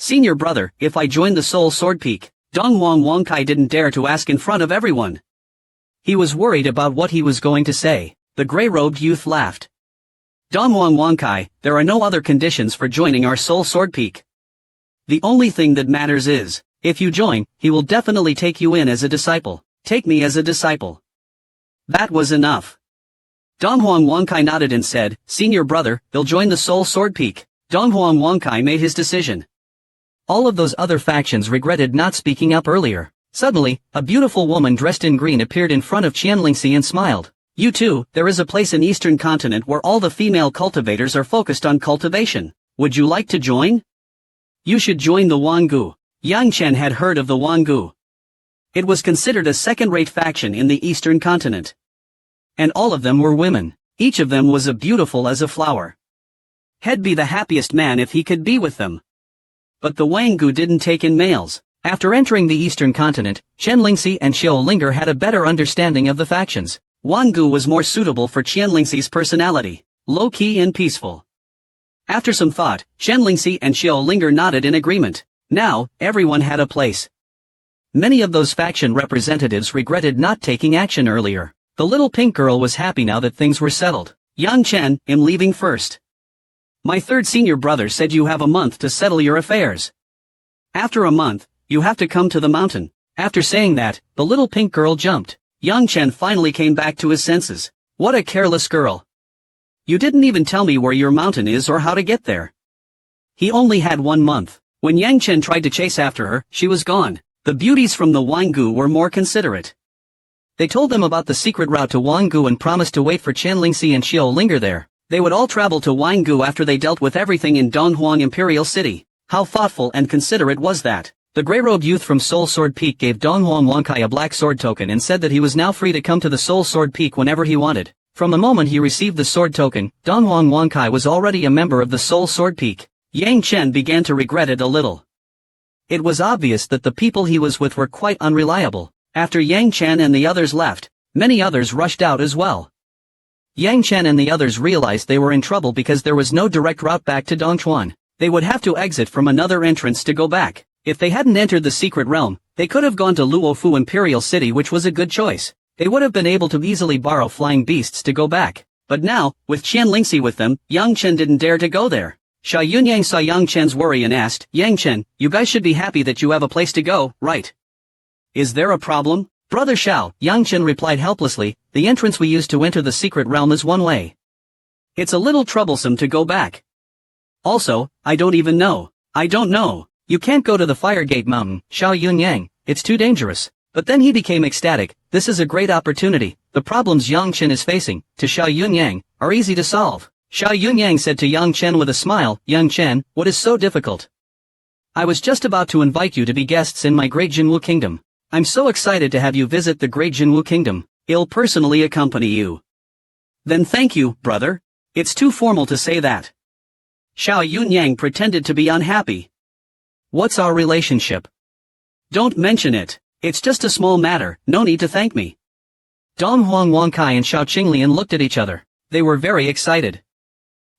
"Senior brother, if I join the Soul Sword Peak." Dong Wang Kai didn't dare to ask in front of everyone. He was worried about what he was going to say. The gray-robed youth laughed. "Dong Wang Kai, there are no other conditions for joining our Soul Sword Peak. The only thing that matters is, if you join, he will definitely take you in as a disciple. Take me as a disciple." That was enough. Dong Wang Kai nodded and said, "Senior brother, they'll join the Soul Sword Peak." Dong Wang Kai made his decision. All of those other factions regretted not speaking up earlier. Suddenly, a beautiful woman dressed in green appeared in front of Qianlingxi and smiled. "You too, there is a place in Eastern Continent where all the female cultivators are focused on cultivation. Would you like to join? You should join the Wangu." Yang Chen had heard of the Wangu. It was considered a second-rate faction in the Eastern Continent. And all of them were women. Each of them was as beautiful as a flower. He'd be the happiest man if he could be with them. But the Wangu didn't take in males. After entering the Eastern Continent, Qianlingxi and Xiaolinger had a better understanding of the factions. Wangu was more suitable for Qianlingxi's personality, low-key and peaceful. After some thought, Qianlingxi and Xiaolinger nodded in agreement. Now, everyone had a place. Many of those faction representatives regretted not taking action earlier. The little pink girl was happy now that things were settled. "Yang Chen, I'm leaving first. My third senior brother said you have a month to settle your affairs. After a month, you have to come to the mountain." After saying that, the little pink girl jumped. Yang Chen finally came back to his senses. What a careless girl. You didn't even tell me where your mountain is or how to get there. He only had 1 month. When Yang Chen tried to chase after her, she was gone. The beauties from the Wangu were more considerate. They told them about the secret route to Wangu and promised to wait for Qianlingxi and Xiaolinger there. They would all travel to Wangu after they dealt with everything in Donghuang Imperial City. How thoughtful and considerate was that? The gray-robed youth from Soul Sword Peak gave Dong Wang Kai a black sword token and said that he was now free to come to the Soul Sword Peak whenever he wanted. From the moment he received the sword token, Dong Wang Kai was already a member of the Soul Sword Peak. Yang Chen began to regret it a little. It was obvious that the people he was with were quite unreliable. After Yang Chen and the others left, many others rushed out as well. Yang Chen and the others realized they were in trouble because there was no direct route back to Dongchuan. They would have to exit from another entrance to go back. If they hadn't entered the secret realm, they could have gone to Luofu Imperial City, which was a good choice. They would have been able to easily borrow flying beasts to go back. But now, with Qianlingxi with them, Yang Chen didn't dare to go there. Xia Yunyang saw Yang Chen's worry and asked, "Yang Chen, you guys should be happy that you have a place to go, right? Is there a problem?" "Brother Xiao," Yang Chen replied helplessly, "the entrance we used to enter the secret realm is one way. It's a little troublesome to go back. Also, I don't even know. I don't know. You can't go to the Firegate Mountain, Xiao Yunyang, it's too dangerous." But then he became ecstatic. This is a great opportunity. The problems Yang Chen is facing, to Xiao Yunyang, are easy to solve. Xiao Yunyang said to Yang Chen with a smile, "Yang Chen, what is so difficult? I was just about to invite you to be guests in my great Jinwu kingdom. I'm so excited to have you visit the great Jinwu kingdom. I'll personally accompany you." "Then thank you, brother. It's too formal to say that." Xiao Yunyang pretended to be unhappy. "What's our relationship?" "Don't mention it. It's just a small matter, no need to thank me." Dong Wang Kai and Xiao Qinglian looked at each other. They were very excited.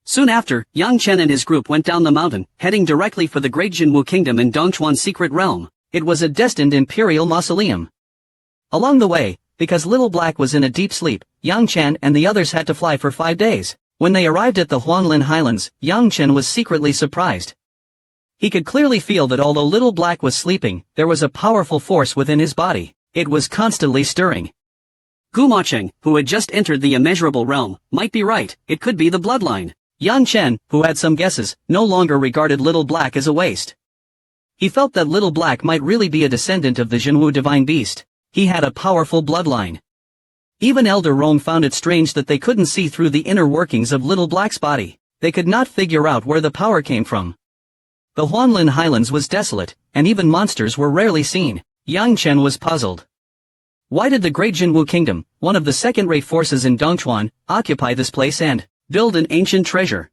Soon after, Yang Chen and his group went down the mountain, heading directly for the great Jinwu kingdom in Dongchuan's secret realm. It was a destined imperial mausoleum. Along the way, because Little Black was in a deep sleep, Yang Chen and the others had to fly for 5 days. When they arrived at the Huanglin Highlands, Yang Chen was secretly surprised. He could clearly feel that although Little Black was sleeping, there was a powerful force within his body. It was constantly stirring. Gumacheng, who had just entered the immeasurable realm, might be right, it could be the bloodline. Yang Chen, who had some guesses, no longer regarded Little Black as a waste. He felt that Little Black might really be a descendant of the Jinwu divine beast. He had a powerful bloodline. Even Elder Rong found it strange that they couldn't see through the inner workings of Little Black's body. They could not figure out where the power came from. The Huanlin Highlands was desolate, and even monsters were rarely seen. Yang Chen was puzzled. Why did the great Jinwu kingdom, one of the second-rate forces in Dongchuan, occupy this place and build an ancient treasure?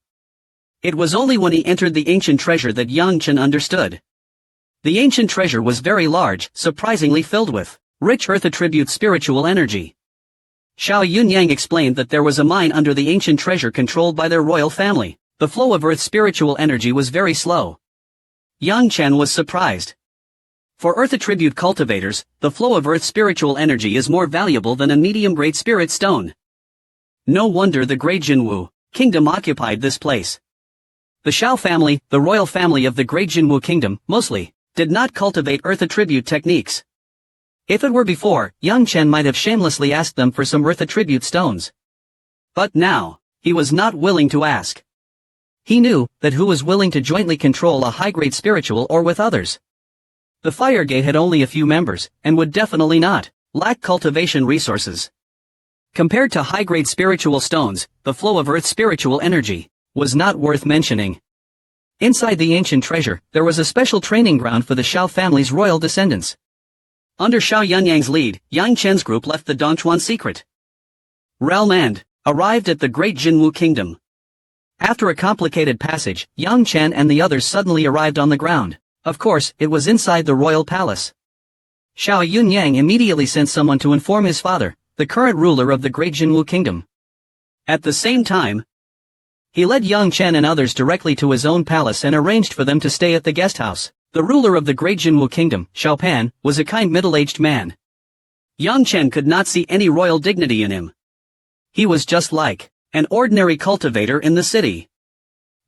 It was only when he entered the ancient treasure that Yang Chen understood. The ancient treasure was very large, surprisingly filled with rich earth attribute spiritual energy. Xiao Yunyang explained that there was a mine under the ancient treasure controlled by their royal family. The flow of earth spiritual energy was very slow. Yang Chen was surprised. For Earth attribute cultivators, the flow of Earth's spiritual energy is more valuable than a medium-grade spirit stone. No wonder the Great Jinwu Kingdom occupied this place. The Shao family, the royal family of the Great Jinwu Kingdom, mostly, did not cultivate Earth attribute techniques. If it were before, Yang Chen might have shamelessly asked them for some Earth attribute stones. But now, he was not willing to ask. He knew that who was willing to jointly control a high-grade spiritual or with others. The Fire Gate had only a few members, and would definitely not lack cultivation resources. Compared to high-grade spiritual stones, the flow of Earth's spiritual energy was not worth mentioning. Inside the ancient treasure, there was a special training ground for the Shao family's royal descendants. Under Shao Yunyang's lead, Yang Chen's group left the Dongchuan secret realm and arrived at the Great Jinwu Kingdom. After a complicated passage, Yang Chen and the others suddenly arrived on the ground. Of course, it was inside the royal palace. Shao Yunyang immediately sent someone to inform his father, the current ruler of the Great Jinwu Kingdom. At the same time, he led Yang Chen and others directly to his own palace and arranged for them to stay at the guest house. The ruler of the Great Jinwu Kingdom, Shao Pan, was a kind middle-aged man. Yang Chen could not see any royal dignity in him. He was just like an ordinary cultivator in the city.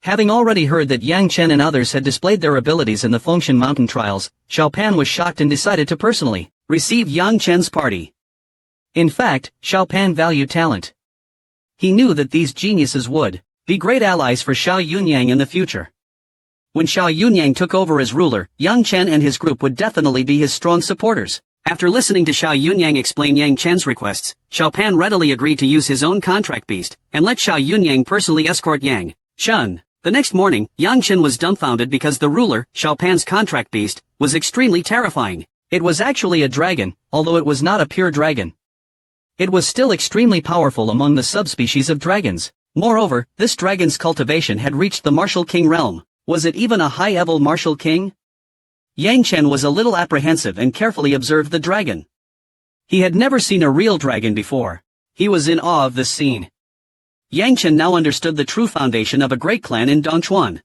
Having already heard that Yang Chen and others had displayed their abilities in the Fengshan Mountain trials, Shao Pan was shocked and decided to personally receive Yang Chen's party. In fact, Shao Pan valued talent. He knew that these geniuses would be great allies for Shao Yunyang in the future. When Shao Yunyang took over as ruler, Yang Chen and his group would definitely be his strong supporters. After listening to Shao Yunyang explain Yang Chen's requests, Shao Pan readily agreed to use his own contract beast, and let Shao Yunyang personally escort Yang Chen. The next morning, Yang Chen was dumbfounded because the ruler, Shao Pan's contract beast, was extremely terrifying. It was actually a dragon, although it was not a pure dragon. It was still extremely powerful among the subspecies of dragons. Moreover, this dragon's cultivation had reached the Martial King realm. Was it even a high-level Martial King? Yang Chen was a little apprehensive and carefully observed the dragon. He had never seen a real dragon before. He was in awe of this scene. Yang Chen now understood the true foundation of a great clan in Dongchuan.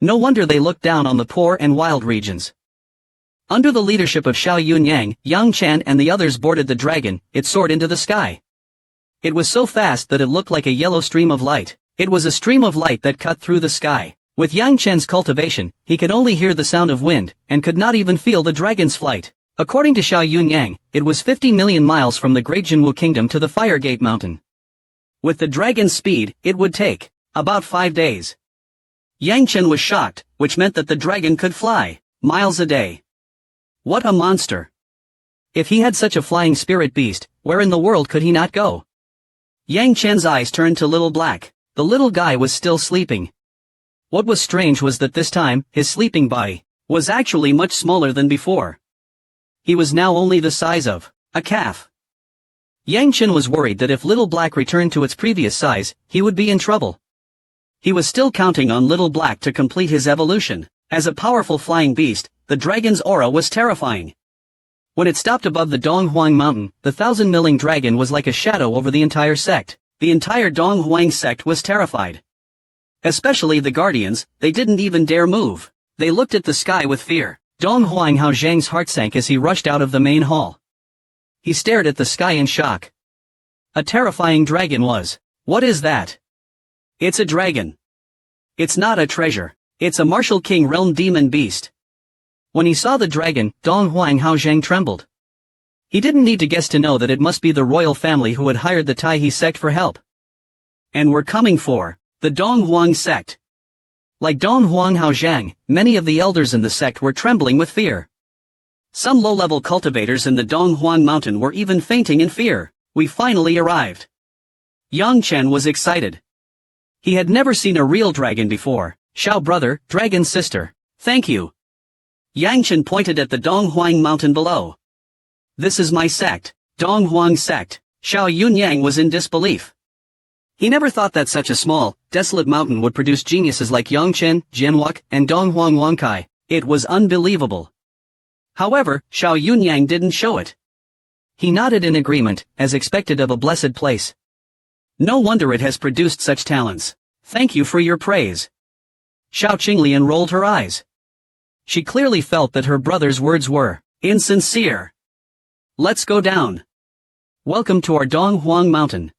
No wonder they looked down on the poor and wild regions. Under the leadership of Shao Yunyang, Yang Chen and the others boarded the dragon. It soared into the sky. It was so fast that it looked like a yellow stream of light. It was a stream of light that cut through the sky. With Yang Chen's cultivation, he could only hear the sound of wind, and could not even feel the dragon's flight. According to Shao Yunyang, it was 50 million miles from the Great Jinwu Kingdom to the Fire Gate Mountain. With the dragon's speed, it would take about 5 days. Yang Chen was shocked, which meant that the dragon could fly miles a day. What a monster! If he had such a flying spirit beast, where in the world could he not go? Yang Chen's eyes turned to little black. The little guy was still sleeping. What was strange was that this time, his sleeping body was actually much smaller than before. He was now only the size of a calf. Yang Chen was worried that if Little Black returned to its previous size, he would be in trouble. He was still counting on Little Black to complete his evolution. As a powerful flying beast, the dragon's aura was terrifying. When it stopped above the Donghuang Mountain, the 1,000-milling dragon was like a shadow over the entire sect. The entire Donghuang sect was terrified. Especially the guardians, they didn't even dare move. They looked at the sky with fear. Donghuang Hao Zhang's heart sank as he rushed out of the main hall. He stared at the sky in shock. A terrifying dragon was. What is that? It's a dragon. It's not a treasure. It's a Martial King realm demon beast. When he saw the dragon, Donghuang Hao Zhang trembled. He didn't need to guess to know that it must be the royal family who had hired the Taihe sect for help. And were coming for the Donghuang sect. Like Donghuang Hao Zhang, many of the elders in the sect were trembling with fear. Some low-level cultivators in the Donghuang mountain were even fainting in fear. We finally arrived. Yang Chen was excited. He had never seen a real dragon before. Shao brother, dragon sister. Thank you. Yang Chen pointed at the Donghuang mountain below. This is my sect, Donghuang sect. Shao Yunyang was in disbelief. He never thought that such a small, desolate mountain would produce geniuses like Yang Chen, Jianwak, and Donghuang Wangkai. It was unbelievable. However, Shao Yunyang didn't show it. He nodded in agreement, as expected of a blessed place. No wonder it has produced such talents. Thank you for your praise. Shao Qinglian rolled her eyes. She clearly felt that her brother's words were insincere. Let's go down. Welcome to our Dong Huang mountain.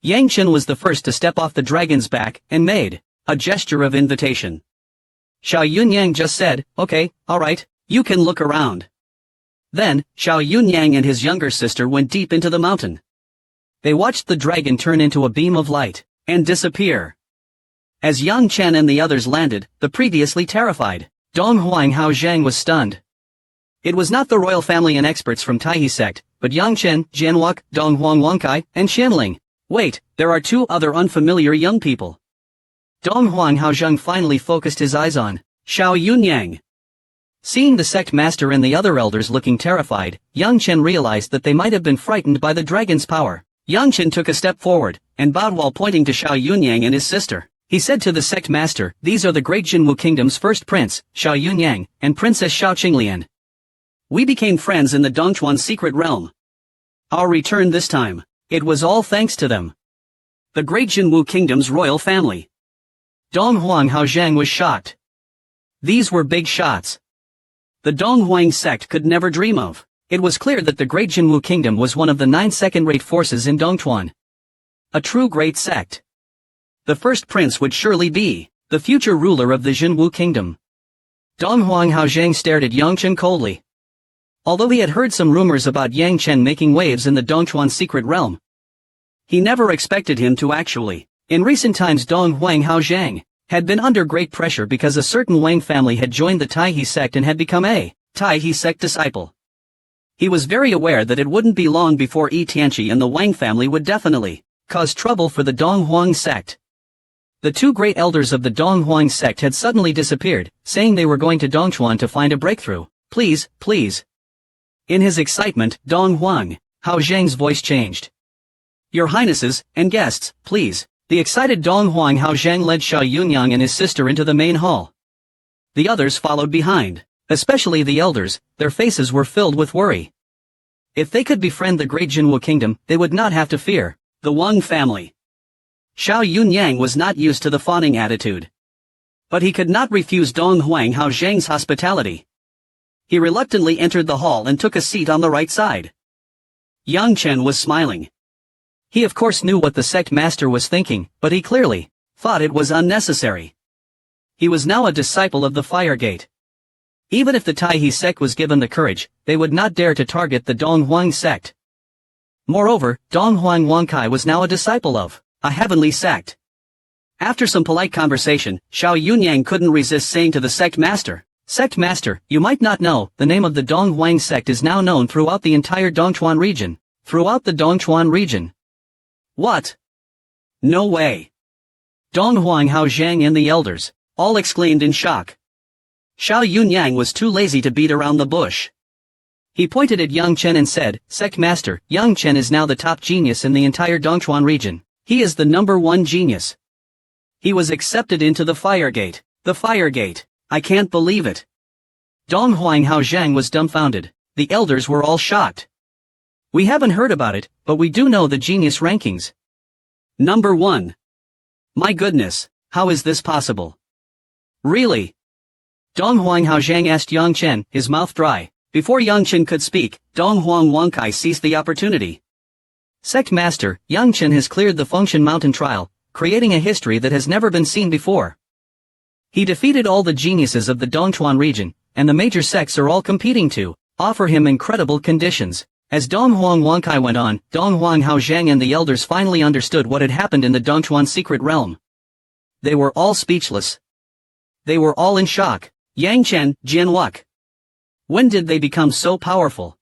Yang Chen was the first to step off the dragon's back and made a gesture of invitation. Xiao Yunyang just said, okay, alright, you can look around. Then, Xiao Yunyang and his younger sister went deep into the mountain. They watched the dragon turn into a beam of light and disappear. As Yang Chen and the others landed, the previously terrified Dong Huang Hao Zhang was stunned. It was not the royal family and experts from Taihe sect, but Yang Chen, Jianwak, Dong Huang Wangkai, and Xianling. Wait, there are two other unfamiliar young people. Dong Huang Hao Zhang finally focused his eyes on Xiao Yunyang. Seeing the sect master and the other elders looking terrified, Yang Chen realized that they might have been frightened by the dragon's power. Yang Chen took a step forward, and bowed while pointing to Xiao Yunyang and his sister. He said to the sect master, these are the great Jinwu kingdom's first prince, Xiao Yunyang, and Princess Xiao Qinglian. We became friends in the Dongchuan secret realm. Our return this time, it was all thanks to them. The great Jinwu kingdom's royal family. Dong Huang Hao Zhang was shocked. These were big shots. The Dong Huang sect could never dream of. It was clear that the great Jinwu kingdom was one of the 9 second-rate forces in Dongchuan. A true great sect. The first prince would surely be the future ruler of the Jinwu kingdom. Dong Huang Hao Zhang stared at Yang Chen coldly. Although he had heard some rumors about Yang Chen making waves in the Dongchuan secret realm, he never expected him to actually. In recent times Dong Huang Hao Zhang had been under great pressure because a certain Wang family had joined the Taihe sect and had become a Taihe sect disciple. He was very aware that it wouldn't be long before Yi Tianqi and the Wang family would definitely cause trouble for the Dong Huang sect. The two great elders of the Dong Huang sect had suddenly disappeared, saying they were going to Dongchuan to find a breakthrough. Please, please. In his excitement, Dong Huang Hao Zhang's voice changed. Your Highnesses, and guests, please. The excited Dong Huang Hao Zhang led Xiao Yunyang and his sister into the main hall. The others followed behind. Especially the elders, their faces were filled with worry. If they could befriend the great Jinwu kingdom, they would not have to fear the Wang family. Xiao Yunyang was not used to the fawning attitude. But he could not refuse Dong Huang Hao Zhang's hospitality. He reluctantly entered the hall and took a seat on the right side. Yang Chen was smiling. He of course knew what the sect master was thinking, but he clearly thought it was unnecessary. He was now a disciple of the Fire Gate. Even if the Taihe sect was given the courage, they would not dare to target the Dong Huang sect. Moreover, Dong Huang Wangkai was now a disciple of a heavenly sect. After some polite conversation, Xiao Yunyang couldn't resist saying to the sect master, you might not know, the name of the Dong Huang sect is now known throughout the entire Dongchuan region. Throughout the Dongchuan region. What? No way. Dong Huang Hao Zhang and the elders all exclaimed in shock. Xiao Yunyang was too lazy to beat around the bush. He pointed at Yang Chen and said, Sect Master, Yang Chen is now the top genius in the entire Dongchuan region. He is the #1 genius. He was accepted into the Fire Gate. The Fire Gate. I can't believe it. Dong Huang Hao Zhang was dumbfounded. The elders were all shocked. We haven't heard about it, but we do know the genius rankings. #1. My goodness, how is this possible? Really? Dong Huang Hao Zhang asked Yang Chen, his mouth dry. Before Yang Chen could speak, Dong Huang Wangkai seized the opportunity. Sect Master, Yang Chen has cleared the Fengshan Mountain trial, creating a history that has never been seen before. He defeated all the geniuses of the Dongchuan region, and the major sects are all competing to offer him incredible conditions. As Dong Huang Wangkai went on, Dong Huang Hao Zhang and the elders finally understood what had happened in the Dongchuan secret realm. They were all speechless. They were all in shock. Yang Chen, Jianwak. When did they become so powerful?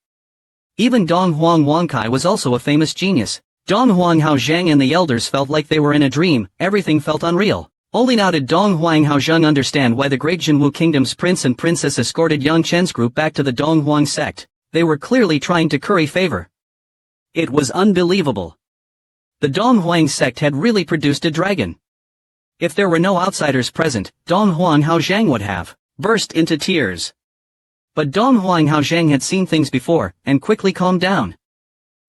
Even Dong Huang Wangkai was also a famous genius. Dong Huang Hao Zhang and the elders felt like they were in a dream, everything felt unreal. Only now did Dong Huang Hao Zhang understand why the great Jinwu kingdom's prince and princess escorted Yang Chen's group back to the Dong Huang sect. They were clearly trying to curry favor. It was unbelievable. The Dong Huang sect had really produced a dragon. If there were no outsiders present, Dong Huang Hao Zhang would have burst into tears. But Dong Huang Hao Zhang had seen things before, and quickly calmed down.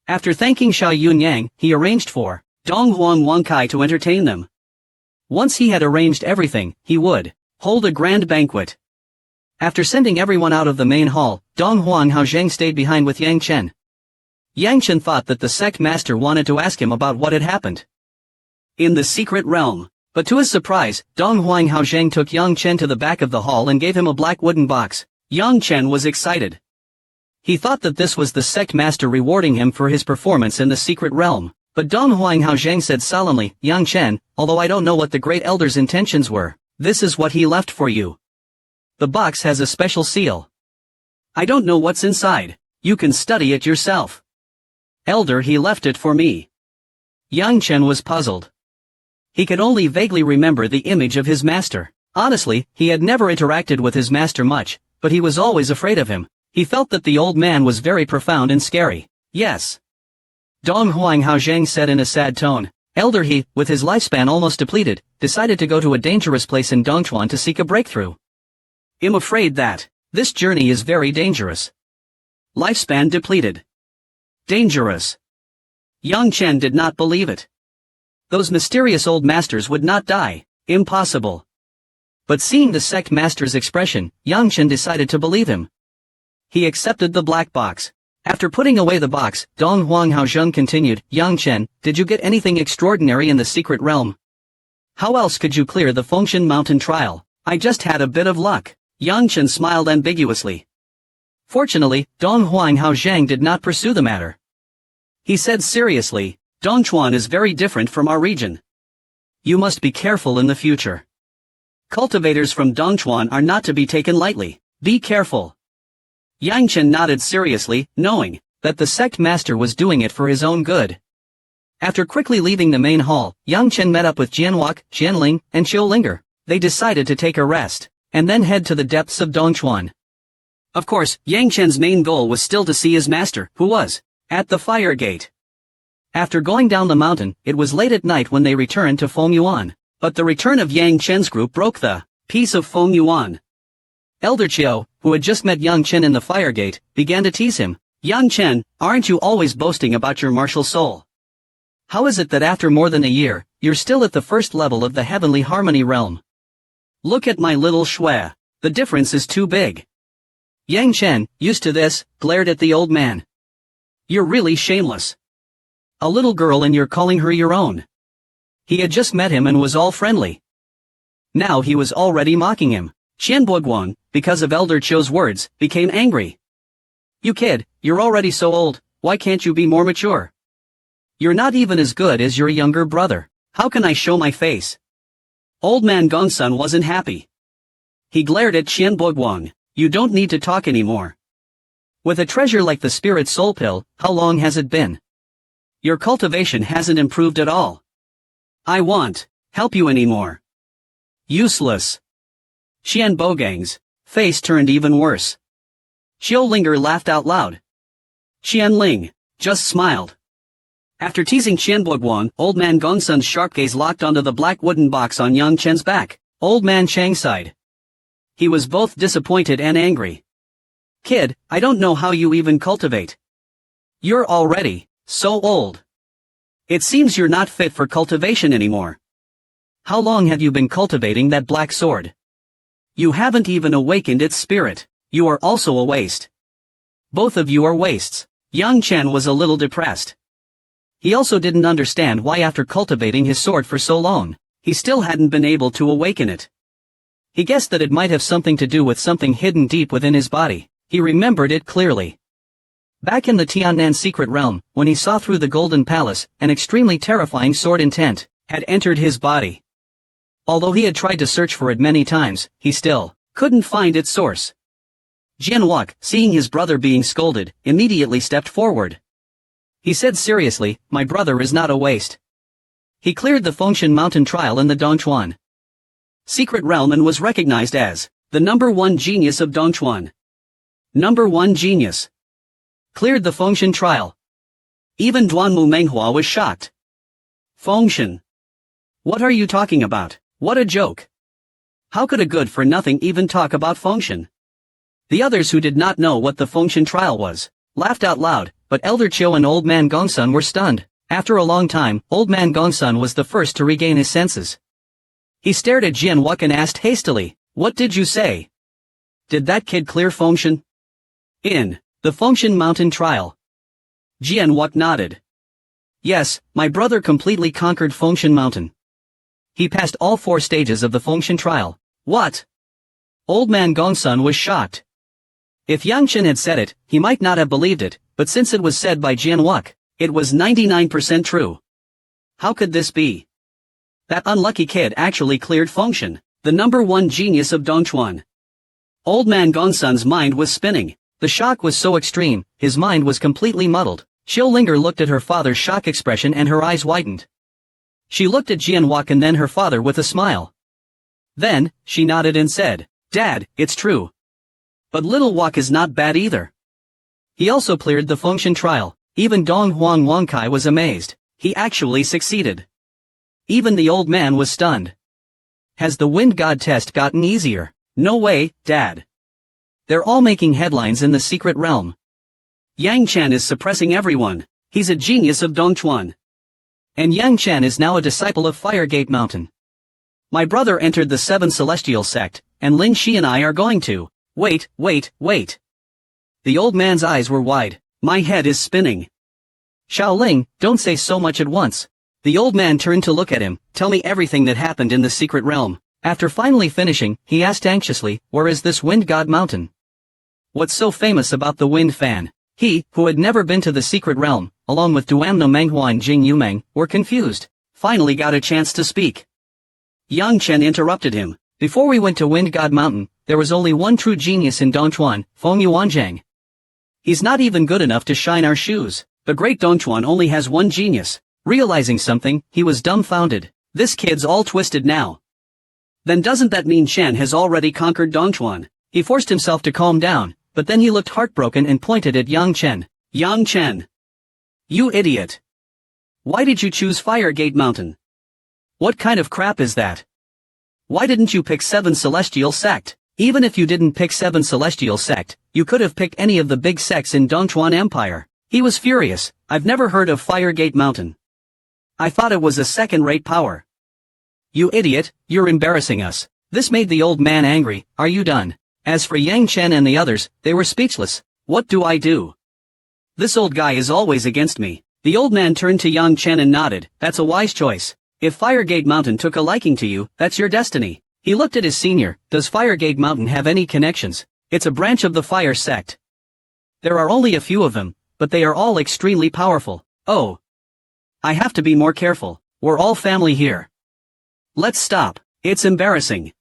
After thanking Xiao Yunyang, he arranged for Dong Huang Wangkai to entertain them. Once he had arranged everything, he would hold a grand banquet. After sending everyone out of the main hall, Dong Huang Haozheng stayed behind with Yang Chen. Yang Chen thought that the sect master wanted to ask him about what had happened in the secret realm. But to his surprise, Dong Huang Haozheng took Yang Chen to the back of the hall and gave him a black wooden box. Yang Chen was excited. He thought that this was the sect master rewarding him for his performance in the secret realm. But Dong Huang Haozheng said solemnly, Yang Chen, although I don't know what the great elder's intentions were, this is what he left for you. The box has a special seal. I don't know what's inside. You can study it yourself. Elder, he left it for me. Yang Chen was puzzled. He could only vaguely remember the image of his master. Honestly, he had never interacted with his master much, but he was always afraid of him. He felt that the old man was very profound and scary. Yes. Dong Huang Haozheng said in a sad tone. Elder, he, with his lifespan almost depleted, decided to go to a dangerous place in Dongchuan to seek a breakthrough. I'm afraid that this journey is very dangerous. Lifespan depleted. Dangerous. Yang Chen did not believe it. Those mysterious old masters would not die. Impossible. But seeing the sect master's expression, Yang Chen decided to believe him. He accepted the black box. After putting away the box, Dong Huang Haozheng continued, Yang Chen, did you get anything extraordinary in the secret realm? How else could you clear the Fengshan Mountain trial? I just had a bit of luck. Yang Chen smiled ambiguously. Fortunately, Dong Huang Haozheng did not pursue the matter. He said seriously, Dongchuan is very different from our region. You must be careful in the future. Cultivators from Dongchuan are not to be taken lightly. Be careful. Yang Chen nodded seriously, knowing that the sect master was doing it for his own good. After quickly leaving the main hall, Yang Chen met up with Jianwak, Jianling, and Qiulinger. They decided to take a rest, and then head to the depths of Dongchuan. Of course, Yang Chen's main goal was still to see his master, who was at the fire gate. After going down the mountain, it was late at night when they returned to Fengyuan. But the return of Yang Chen's group broke the peace of Fengyuan. Elder Qiu, who had just met Yang Chen in the fire gate, began to tease him. Yang Chen, aren't you always boasting about your martial soul? How is it that after more than a year, you're still at the first level of the heavenly harmony realm? Look at my little Shui. The difference is too big. Yang Chen, used to this, glared at the old man. You're really shameless. A little girl and you're calling her your own. He had just met him and was all friendly. Now he was already mocking him. Qian Boguang, because of Elder Qiu's words, became angry. You kid, you're already so old, why can't you be more mature? You're not even as good as your younger brother. How can I show my face? Old man Gongsun wasn't happy. He glared at Qian Boguang. You don't need to talk anymore. With a treasure like the spirit soul pill, how long has it been? Your cultivation hasn't improved at all. I won't help you anymore. Useless. Qian Bogang's face turned even worse. Qiulinger laughed out loud. Qianling just smiled. After teasing Qian Boguang, old man Gongsun's sharp gaze locked onto the black wooden box on Yang Chen's back. Old man Chang sighed. He was both disappointed and angry. Kid, I don't know how you even cultivate. You're already so old. It seems you're not fit for cultivation anymore. How long have you been cultivating that black sword? You haven't even awakened its spirit. You are also a waste. Both of you are wastes. Yang Chen was a little depressed. He also didn't understand why after cultivating his sword for so long, he still hadn't been able to awaken it. He guessed that it might have something to do with something hidden deep within his body. He remembered it clearly. Back in the Tiannan secret realm, when he saw through the golden palace, an extremely terrifying sword intent had entered his body. Although he had tried to search for it many times, he still couldn't find its source. Jianwak, seeing his brother being scolded, immediately stepped forward. He said seriously, my brother is not a waste. He cleared the Fengshan Mountain trial in the Dongchuan secret realm and was recognized as the #1 genius of Dongchuan. #1 genius. Cleared the Fengshan trial. Even Duanmu Menghua was shocked. Fengshan. What are you talking about? What a joke. How could a good-for-nothing even talk about Fengshan? The others who did not know what the Fengshan trial was, laughed out loud, but Elder Qiu and Old Man Gongsun were stunned. After a long time, Old Man Gongsun was the first to regain his senses. He stared at Jianwak and asked hastily, what did you say? Did that kid clear Fengshan? In the Fengshan Mountain Trial. Jianwok nodded. Yes, my brother completely conquered Fengshan Mountain. He passed all 4 stages of the Fengshan trial. What? Old man Gongsun was shocked. If Yang Chen had said it, he might not have believed it, but since it was said by Jianwok, it was 99% true. How could this be? That unlucky kid actually cleared Fengshan, the #1 genius of Dongchuan. Old man Gongsun's mind was spinning. The shock was so extreme, his mind was completely muddled. Linger looked at her father's shock expression and her eyes widened. She looked at Jianwok and then her father with a smile. Then, she nodded and said, Dad, it's true. But little Wok is not bad either. He also cleared the Fengshan trial. Even Dong Huang Wangkai was amazed. He actually succeeded. Even the old man was stunned. Has the wind god test gotten easier? No way, Dad. They're all making headlines in the secret realm. Yang Chen is suppressing everyone. He's a genius of Dongchuan. And Yang Chen is now a disciple of Firegate Mountain. My brother entered the 7 Celestial Sect, and Lin Shi and I are going to. Wait. The old man's eyes were wide. My head is spinning. Xiaoling, don't say so much at once. The old man turned to look at him. Tell me everything that happened in the secret realm. After finally finishing, he asked anxiously, where is this wind god mountain? What's so famous about the wind fan? He, who had never been to the secret realm, along with Duamno Menghua and Jing Yumeng, were confused. Finally got a chance to speak. Yang Chen interrupted him. Before we went to Wind God Mountain, there was only one true genius in Dongchuan, Feng Yuanzhang. He's not even good enough to shine our shoes. The great Dongchuan only has one genius. Realizing something, he was dumbfounded. This kid's all twisted now. Then doesn't that mean Chen has already conquered Dongchuan? He forced himself to calm down, but then he looked heartbroken and pointed at Yang Chen. Yang Chen! You idiot! Why did you choose Firegate Mountain? What kind of crap is that? Why didn't you pick 7 Celestial Sect? Even if you didn't pick 7 Celestial Sect, you could have picked any of the big sects in Dongchuan Empire. He was furious. I've never heard of Firegate Mountain. I thought it was a second-rate power. You idiot, you're embarrassing us. This made the old man angry. Are you done? As for Yang Chen and the others, they were speechless. What do I do? This old guy is always against me. The old man turned to Yang Chen and nodded. That's a wise choice. If Firegate Mountain took a liking to you, that's your destiny. He looked at his senior. Does Firegate Mountain have any connections? It's a branch of the Fire Sect. There are only a few of them, but they are all extremely powerful. Oh. I have to be more careful. We're all family here. Let's stop. It's embarrassing.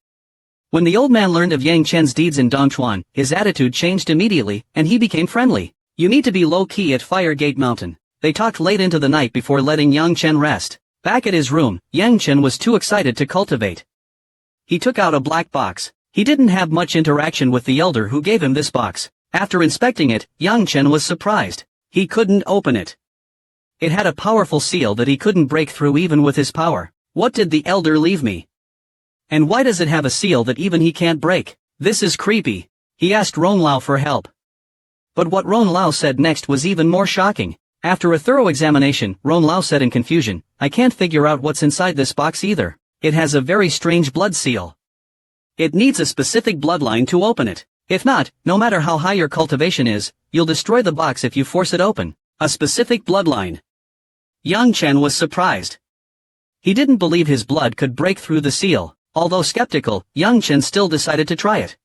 When the old man learned of Yang Chen's deeds in Dongchuan, his attitude changed immediately, and he became friendly. You need to be low-key at Firegate Mountain. They talked late into the night before letting Yang Chen rest. Back at his room, Yang Chen was too excited to cultivate. He took out a black box. He didn't have much interaction with the elder who gave him this box. After inspecting it, Yang Chen was surprised. He couldn't open it. It had a powerful seal that he couldn't break through even with his power. What did the elder leave me? And why does it have a seal that even he can't break? This is creepy. He asked Ron Lao for help. But what Ron Lao said next was even more shocking. After a thorough examination, Ron Lao said in confusion, I can't figure out what's inside this box either. It has a very strange blood seal. It needs a specific bloodline to open it. If not, no matter how high your cultivation is, you'll destroy the box if you force it open. A specific bloodline. Yang Chen was surprised. He didn't believe his blood could break through the seal. Although skeptical, Yang Chen still decided to try it.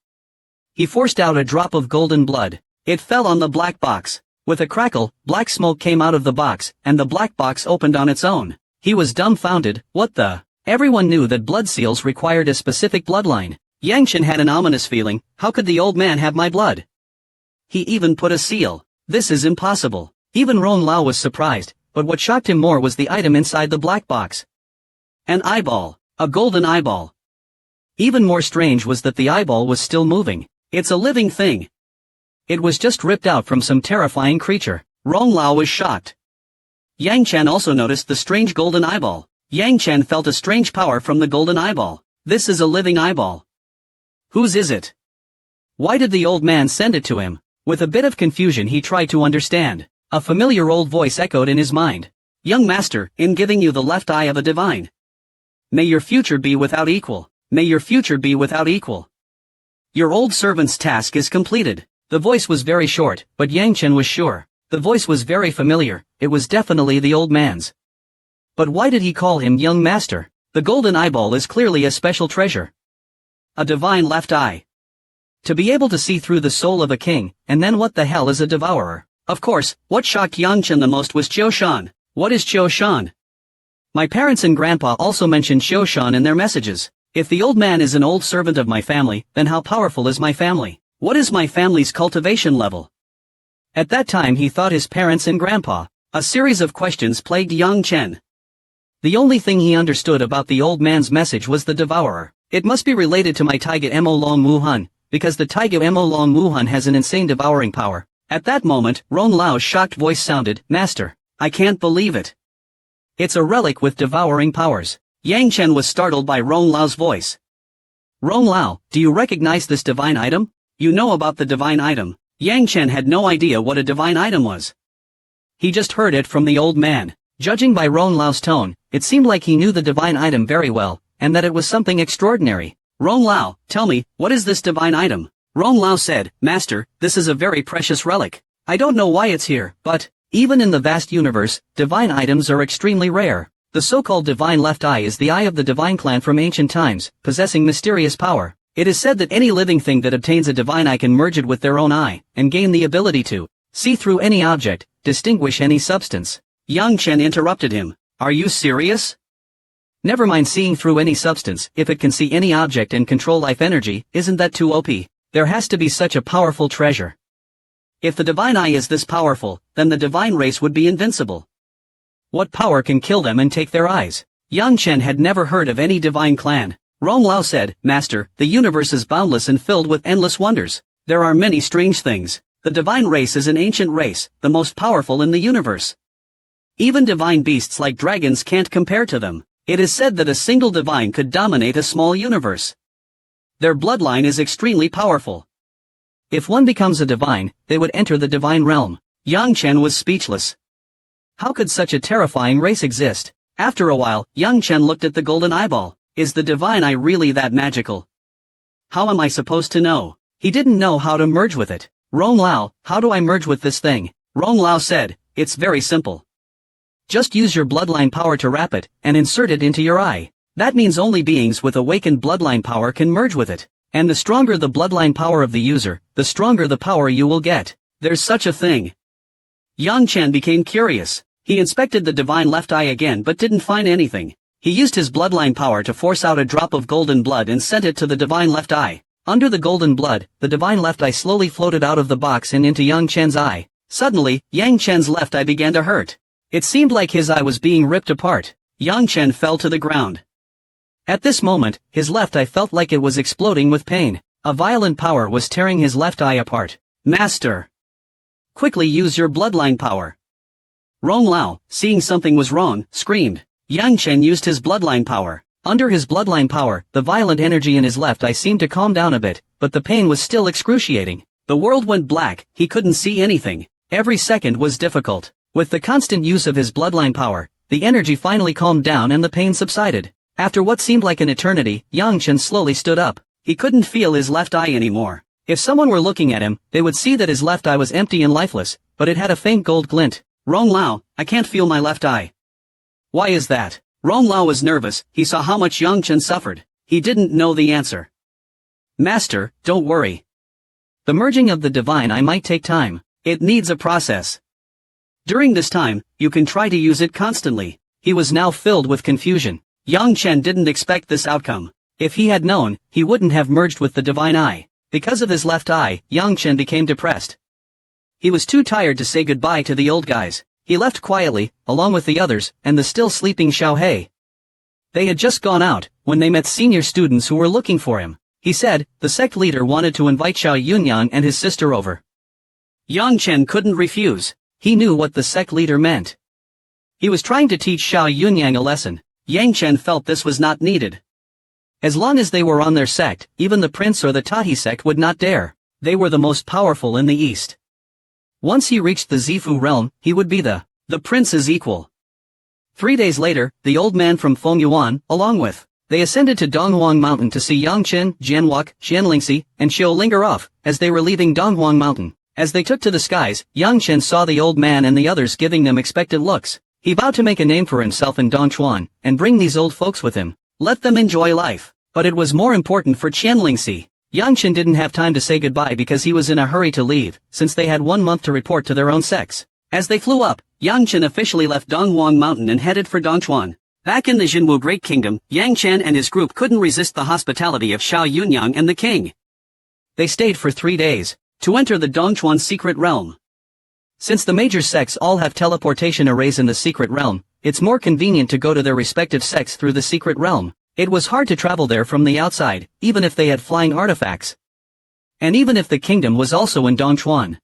He forced out a drop of golden blood. It fell on the black box. With a crackle, black smoke came out of the box, and the black box opened on its own. He was dumbfounded. What the? Everyone knew that blood seals required a specific bloodline. Yang Chen had an ominous feeling. How could the old man have my blood? He even put a seal. This is impossible. Even Ron Lao was surprised, but what shocked him more was the item inside the black box. An eyeball. A golden eyeball. Even more strange was that the eyeball was still moving. It's a living thing. It was just ripped out from some terrifying creature. Ron Lao was shocked. Yang Chen also noticed the strange golden eyeball. Yang Chen felt a strange power from the golden eyeball. This is a living eyeball. Whose is it? Why did the old man send it to him? With a bit of confusion he tried to understand. A familiar old voice echoed in his mind. Young master, in giving you the left eye of a divine. May your future be without equal. May your future be without equal. Your old servant's task is completed. The voice was very short, but Yang Chen was sure. The voice was very familiar, it was definitely the old man's. But why did he call him young master? The golden eyeball is clearly a special treasure. A divine left eye. To be able to see through the soul of a king, and then what the hell is a devourer? Of course, what shocked Yang Chen the most was Qiu Shan. What is Qiu Shan? My parents and grandpa also mentioned Qiu Shan in their messages. If the old man is an old servant of my family, then how powerful is my family? What is my family's cultivation level? At that time he thought his parents and grandpa. A series of questions plagued Yang Chen. The only thing he understood about the old man's message was the devourer. It must be related to my Taiga Mo Long Wuhan, because the Taiga Mo Long Wuhan has an insane devouring power. At that moment, Rong Lao's shocked voice sounded, Master, I can't believe it. It's a relic with devouring powers. Yang Chen was startled by Rong Lao's voice. Rong Lao, do you recognize this divine item? You know about the divine item. Yang Chen had no idea what a divine item was. He just heard it from the old man. Judging by Rong Lao's tone, it seemed like he knew the divine item very well, and that it was something extraordinary. Rong Lao, tell me, what is this divine item? Rong Lao said, Master, this is a very precious relic. I don't know why it's here, but, even in the vast universe, divine items are extremely rare. The so-called divine left eye is the eye of the divine clan from ancient times, possessing mysterious power. It is said that any living thing that obtains a divine eye can merge it with their own eye, and gain the ability to see through any object, distinguish any substance. Yang Chen interrupted him. Are you serious? Never mind seeing through any substance, if it can see any object and control life energy, isn't that too OP? There has to be such a powerful treasure. If the divine eye is this powerful, then the divine race would be invincible. What power can kill them and take their eyes? Yang Chen had never heard of any divine clan. Rong Lao said, Master, the universe is boundless and filled with endless wonders. There are many strange things. The divine race is an ancient race, the most powerful in the universe. Even divine beasts like dragons can't compare to them. It is said that a single divine could dominate a small universe. Their bloodline is extremely powerful. If one becomes a divine, they would enter the divine realm. Yang Chen was speechless. How could such a terrifying race exist? After a while, Yang Chen looked at the golden eyeball. Is the divine eye really that magical? How am I supposed to know? He didn't know how to merge with it. Rong Lao, how do I merge with this thing? Rong Lao said, it's very simple. Just use your bloodline power to wrap it, and insert it into your eye. That means only beings with awakened bloodline power can merge with it. And the stronger the bloodline power of the user, the stronger the power you will get. There's such a thing. Yang Chen became curious. He inspected the divine left eye again but didn't find anything. He used his bloodline power to force out a drop of golden blood and sent it to the divine left eye. Under the golden blood, the divine left eye slowly floated out of the box and into Yang Chen's eye. Suddenly, Yang Chen's left eye began to hurt. It seemed like his eye was being ripped apart. Yang Chen fell to the ground. At this moment, his left eye felt like it was exploding with pain. A violent power was tearing his left eye apart. Master! Quickly use your bloodline power. Rong Lao, seeing something was wrong, screamed. Yang Chen used his bloodline power. Under his bloodline power, the violent energy in his left eye seemed to calm down a bit, but the pain was still excruciating. The world went black, he couldn't see anything. Every second was difficult. With the constant use of his bloodline power, the energy finally calmed down and the pain subsided. After what seemed like an eternity, Yang Chen slowly stood up. He couldn't feel his left eye anymore. If someone were looking at him, they would see that his left eye was empty and lifeless, but it had a faint gold glint. Rong Lao, I can't feel my left eye. Why is that? Rong Lao was nervous, he saw how much Yang Chen suffered. He didn't know the answer. Master, don't worry. The merging of the divine eye might take time. It needs a process. During this time, you can try to use it constantly. He was now filled with confusion. Yang Chen didn't expect this outcome. If he had known, he wouldn't have merged with the divine eye. Because of his left eye, Yang Chen became depressed. He was too tired to say goodbye to the old guys. He left quietly, along with the others, and the still sleeping Xiao He. They had just gone out, when they met senior students who were looking for him. He said, the sect leader wanted to invite Xiao Yunyang and his sister over. Yang Chen couldn't refuse. He knew what the sect leader meant. He was trying to teach Xiao Yunyang a lesson. Yang Chen felt this was not needed. As long as they were on their sect, even the prince or the Tahi sect would not dare. They were the most powerful in the east. Once he reached the Zifu realm, he would be the prince's equal. 3 days later, the old man from Fengyuan, along with They ascended to Donghuang Mountain to see Yang Chen, Jianwok, Xianlingxi, and Xiao Linger off, as they were leaving Donghuang Mountain. As they took to the skies, Yang Chen saw the old man and the others giving them expectant looks. He vowed to make a name for himself in Dongchuan, and bring these old folks with him. Let them enjoy life. But it was more important for Qianlingxi. Yang Chen didn't have time to say goodbye because he was in a hurry to leave, since they had 1 month to report to their own sex. As they flew up, Yang Chen officially left Donghuang Mountain and headed for Dongchuan. Back in the Jinwu Great Kingdom, Yang Chen and his group couldn't resist the hospitality of Xiao Yunyang and the king. They stayed for 3 days, to enter the Dongchuan secret realm. Since the major sects all have teleportation arrays in the secret realm, it's more convenient to go to their respective sects through the secret realm. It was hard to travel there from the outside, even if they had flying artifacts. And even if the kingdom was also in Dongchuan.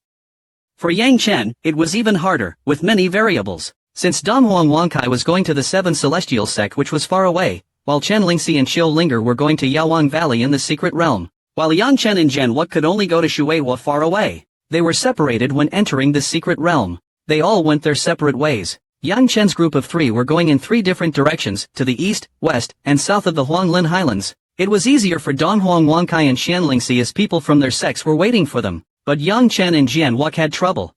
For Yang Chen, it was even harder, with many variables. Since Donghuang Wangkai was going to the 7 Celestial Sect which was far away, while Qianlingxi and Xiao Linger were going to Yaowang Valley in the secret realm, while Yang Chen and Jianwok could only go to Shueihua far away. They were separated when entering the secret realm. They all went their separate ways. Yang Chen's group of 3 were going in 3 different directions, to the east, west, and south of the Huanglin Highlands. It was easier for Donghuang Wangkai and Xianlingxi as people from their sects were waiting for them, but Yang Chen and Jianwok had trouble.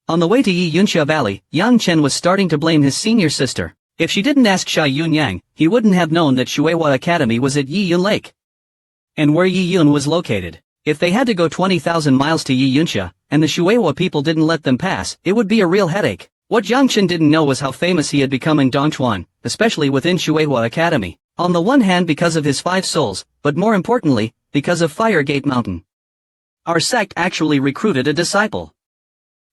On the way to Yiyunxia Valley, Yang Chen was starting to blame his senior sister. If she didn't ask Xia Yunyang, he wouldn't have known that Shueihua Academy was at Yiyun Lake. And where Yiyun was located. If they had to go 20,000 miles to Yiyunxia, and the Shueihua people didn't let them pass, it would be a real headache. What Yang Chen didn't know was how famous he had become in Dongchuan, especially within Shueihua Academy. On the one hand because of his 5 souls, but more importantly, because of Firegate Mountain. Our sect actually recruited a disciple.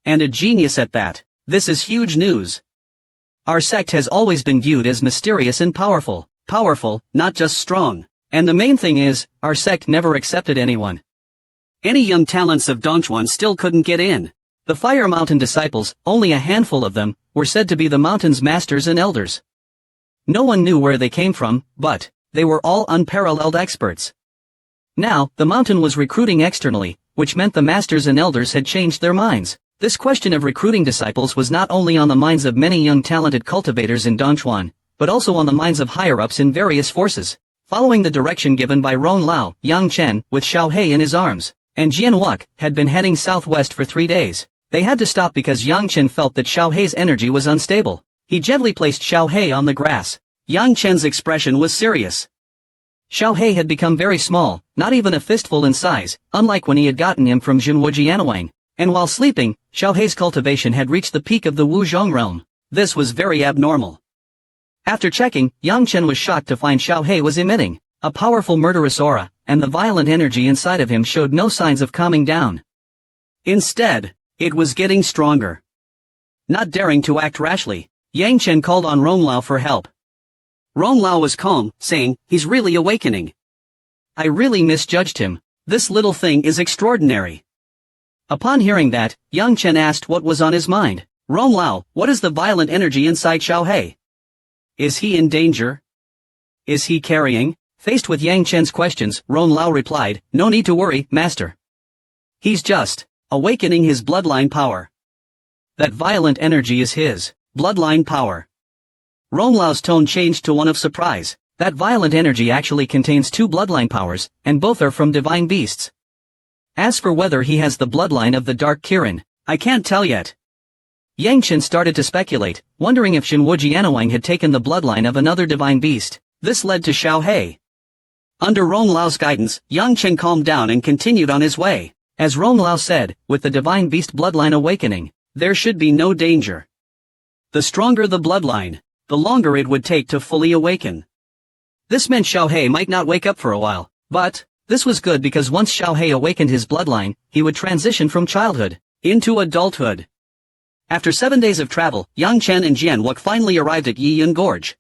And a genius at that. This is huge news. Our sect has always been viewed as mysterious and powerful. Powerful, not just strong. And the main thing is, our sect never accepted anyone. Any young talents of Dongchuan still couldn't get in. The Fire Mountain disciples, only a handful of them, were said to be the mountain's masters and elders. No one knew where they came from, but they were all unparalleled experts. Now, the mountain was recruiting externally, which meant the masters and elders had changed their minds. This question of recruiting disciples was not only on the minds of many young talented cultivators in Dongchuan, but also on the minds of higher-ups in various forces. Following the direction given by Ron Lao, Yang Chen, with Xiao He in his arms, and Jianwok, had been heading southwest for 3 days. They had to stop because Yang Chen felt that Xiao He's energy was unstable. He gently placed Xiao He on the grass. Yang Chen's expression was serious. Xiao He had become very small, not even a fistful in size, unlike when he had gotten him from Jinwu Jianwang. And while sleeping, Xiao He's cultivation had reached the peak of the Wuzhong realm. This was very abnormal. After checking, Yang Chen was shocked to find Xiao He was emitting a powerful murderous aura, and the violent energy inside of him showed no signs of calming down. Instead, it was getting stronger. Not daring to act rashly, Yang Chen called on Ron Lao for help. Ron Lao was calm, saying, "He's really awakening. I really misjudged him. This little thing is extraordinary." Upon hearing that, Yang Chen asked what was on his mind. "Ron Lao, what is the violent energy inside Xiao He? Is he in danger? Is he carrying?" Faced with Yang Chen's questions, Ron Lao replied, "No need to worry, master. He's just awakening his bloodline power. That violent energy is his bloodline power." Ron Lao's tone changed to one of surprise. That violent energy actually contains 2 bloodline powers, and both are from divine beasts. As for whether he has the bloodline of the Dark Kirin, I can't tell yet. Yang Chen started to speculate, wondering if Jinwu Jianwang had taken the bloodline of another divine beast. This led to Xiao He. Under Ron Lao's guidance, Yang Chen calmed down and continued on his way. As Ron Lao said, with the divine beast bloodline awakening, there should be no danger. The stronger the bloodline, the longer it would take to fully awaken. This meant Xiao He might not wake up for a while, but this was good because once Xiao He awakened his bloodline, he would transition from childhood into adulthood. After 7 days of travel, Yang Chen and Jianwok finally arrived at Yiyun Gorge.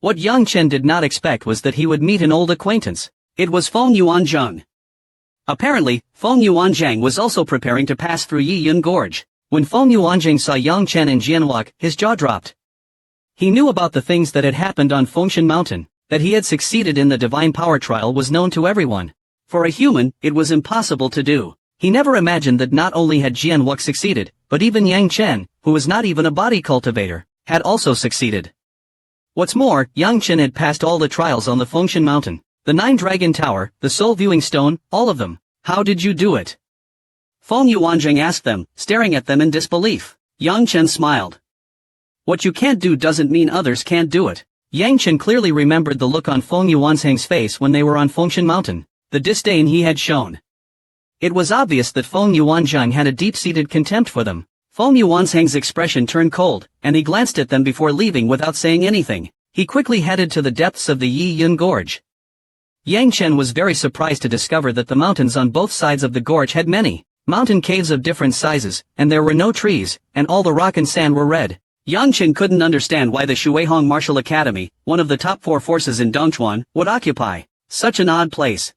What Yang Chen did not expect was that he would meet an old acquaintance. It was Feng Yuanzhang. Apparently, Feng Yuanzhang was also preparing to pass through Yiyun Gorge. When Feng Yuanzhang saw Yang Chen and Jianwok, his jaw dropped. He knew about the things that had happened on Fengshan Mountain. That he had succeeded in the divine power trial was known to everyone. For a human, it was impossible to do. He never imagined that not only had Jianwok succeeded, but even Yang Chen, who was not even a body cultivator, had also succeeded. What's more, Yang Chen had passed all the trials on the Fengshan Mountain. The 9-Dragon Tower, the Soul Viewing Stone, all of them. How did you do it? Feng Yuanjing asked them, staring at them in disbelief. Yang Chen smiled. What you can't do doesn't mean others can't do it. Yang Chen clearly remembered the look on Feng Yuanzhang's face when they were on Fengshan Mountain, the disdain he had shown. It was obvious that Feng Yuanzhang had a deep-seated contempt for them. Feng Yuanzhang's expression turned cold, and he glanced at them before leaving without saying anything. He quickly headed to the depths of the Yi Yun Gorge. Yang Chen was very surprised to discover that the mountains on both sides of the gorge had many mountain caves of different sizes, and there were no trees, and all the rock and sand were red. Yang Chen couldn't understand why the Shuihong Martial Academy, one of the top 4 forces in Dongchuan, would occupy such an odd place.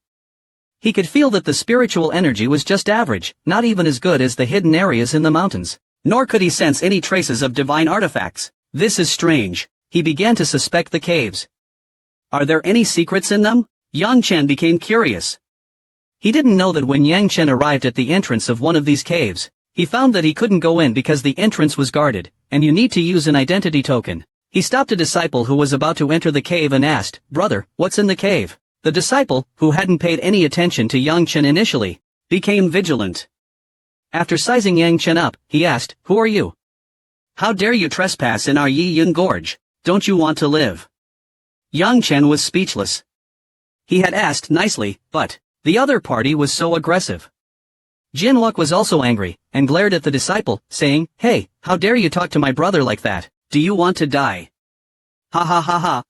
He could feel that the spiritual energy was just average, not even as good as the hidden areas in the mountains. Nor could he sense any traces of divine artifacts. This is strange. He began to suspect the caves. Are there any secrets in them? Yang Chen became curious. He didn't know that when Yang Chen arrived at the entrance of one of these caves, he found that he couldn't go in because the entrance was guarded, and you need to use an identity token. He stopped a disciple who was about to enter the cave and asked, "Brother, what's in the cave?" The disciple, who hadn't paid any attention to Yang Chen initially, became vigilant. After sizing Yang Chen up, he asked, "Who are you? How dare you trespass in our Yi Yun Gorge? Don't you want to live?" Yang Chen was speechless. He had asked nicely, but the other party was so aggressive. Jianluo was also angry, and glared at the disciple, saying, "Hey, how dare you talk to my brother like that? Do you want to die?" Ha ha ha ha.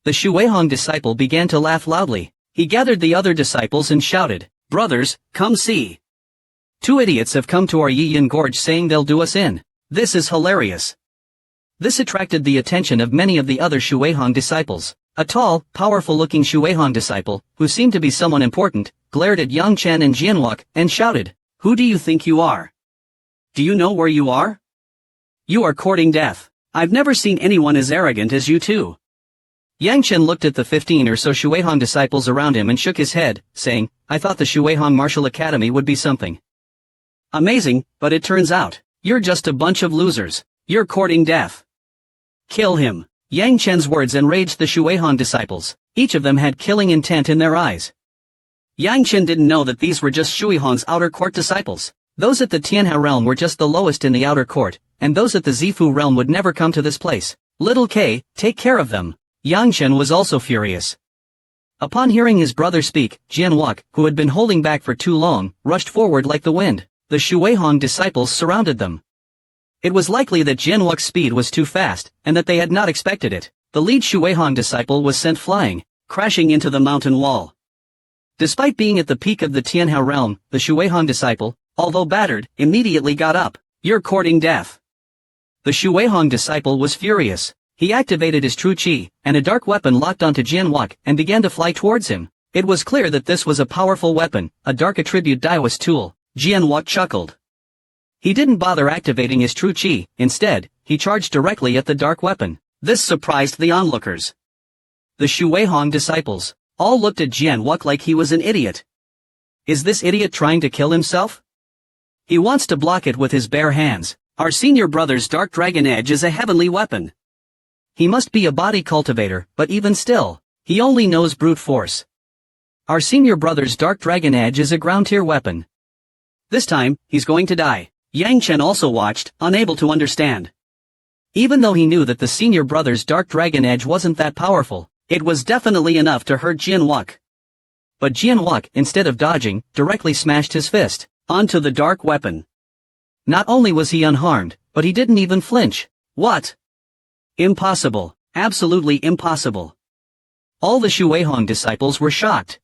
The Shuihong disciple began to laugh loudly. He gathered the other disciples and shouted, "Brothers, come see. 2 idiots have come to our Yi Yun Gorge saying they'll do us in. This is hilarious." This attracted the attention of many of the other Shuihong disciples. A tall, powerful-looking Shuihong disciple, who seemed to be someone important, glared at Yang Chen and Jianluo, and shouted, "Who do you think you are? Do you know where you are? You are courting death. I've never seen anyone as arrogant as you two." Yang Chen looked at the 15 or so Shuihong disciples around him and shook his head, saying, "I thought the Shuihong Martial Academy would be something amazing, but it turns out, you're just a bunch of losers. You're courting death. Kill him." Yang Chen's words enraged the Shuihong disciples. Each of them had killing intent in their eyes. Yang Chen didn't know that these were just Shuihong's outer court disciples. Those at the Tianhe realm were just the lowest in the outer court, and those at the Zifu realm would never come to this place. "Little K, take care of them." Yang Chen was also furious. Upon hearing his brother speak, Jianluo, who had been holding back for too long, rushed forward like the wind. The Shuihong disciples surrounded them. It was likely that Jianluo's speed was too fast, and that they had not expected it. The lead Shuihong disciple was sent flying, crashing into the mountain wall. Despite being at the peak of the Tianhe realm, the Shuihong disciple, although battered, immediately got up. "You're courting death." The Shuihong disciple was furious. He activated his true qi, and a dark weapon locked onto Jianluo and began to fly towards him. It was clear that this was a powerful weapon, a dark attribute Daiwas tool. Jianluo chuckled. He didn't bother activating his true qi. Instead, he charged directly at the dark weapon. This surprised the onlookers. The Shuihong disciples all looked at Jianluo like he was an idiot. Is this idiot trying to kill himself? He wants to block it with his bare hands. Our senior brother's Dark Dragon Edge is a heavenly weapon. He must be a body cultivator, but even still, he only knows brute force. Our senior brother's Dark Dragon Edge is a ground-tier weapon. This time, he's going to die. Yang Chen also watched, unable to understand. Even though he knew that the senior brother's Dark Dragon Edge wasn't that powerful, it was definitely enough to hurt Jianluo. But Jianluo, instead of dodging, directly smashed his fist onto the dark weapon. Not only was he unharmed, but he didn't even flinch. What? Impossible. Absolutely impossible. All the Shuihong disciples were shocked.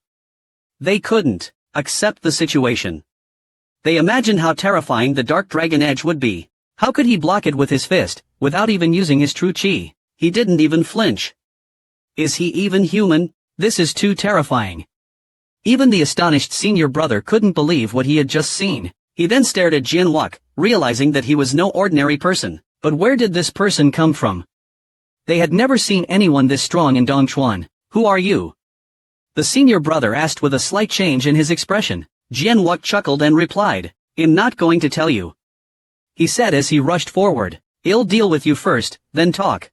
They couldn't accept the situation. They imagined how terrifying the Dark Dragon Edge would be. How could he block it with his fist, without even using his true qi? He didn't even flinch. Is he even human? This is too terrifying. Even the astonished senior brother couldn't believe what he had just seen. He then stared at Jianluo, realizing that he was no ordinary person. But where did this person come from? They had never seen anyone this strong in Dongchuan. Who are you? The senior brother asked with a slight change in his expression. Jianluo chuckled and replied, "I'm not going to tell you," he said as he rushed forward. "I'll deal with you first, then talk."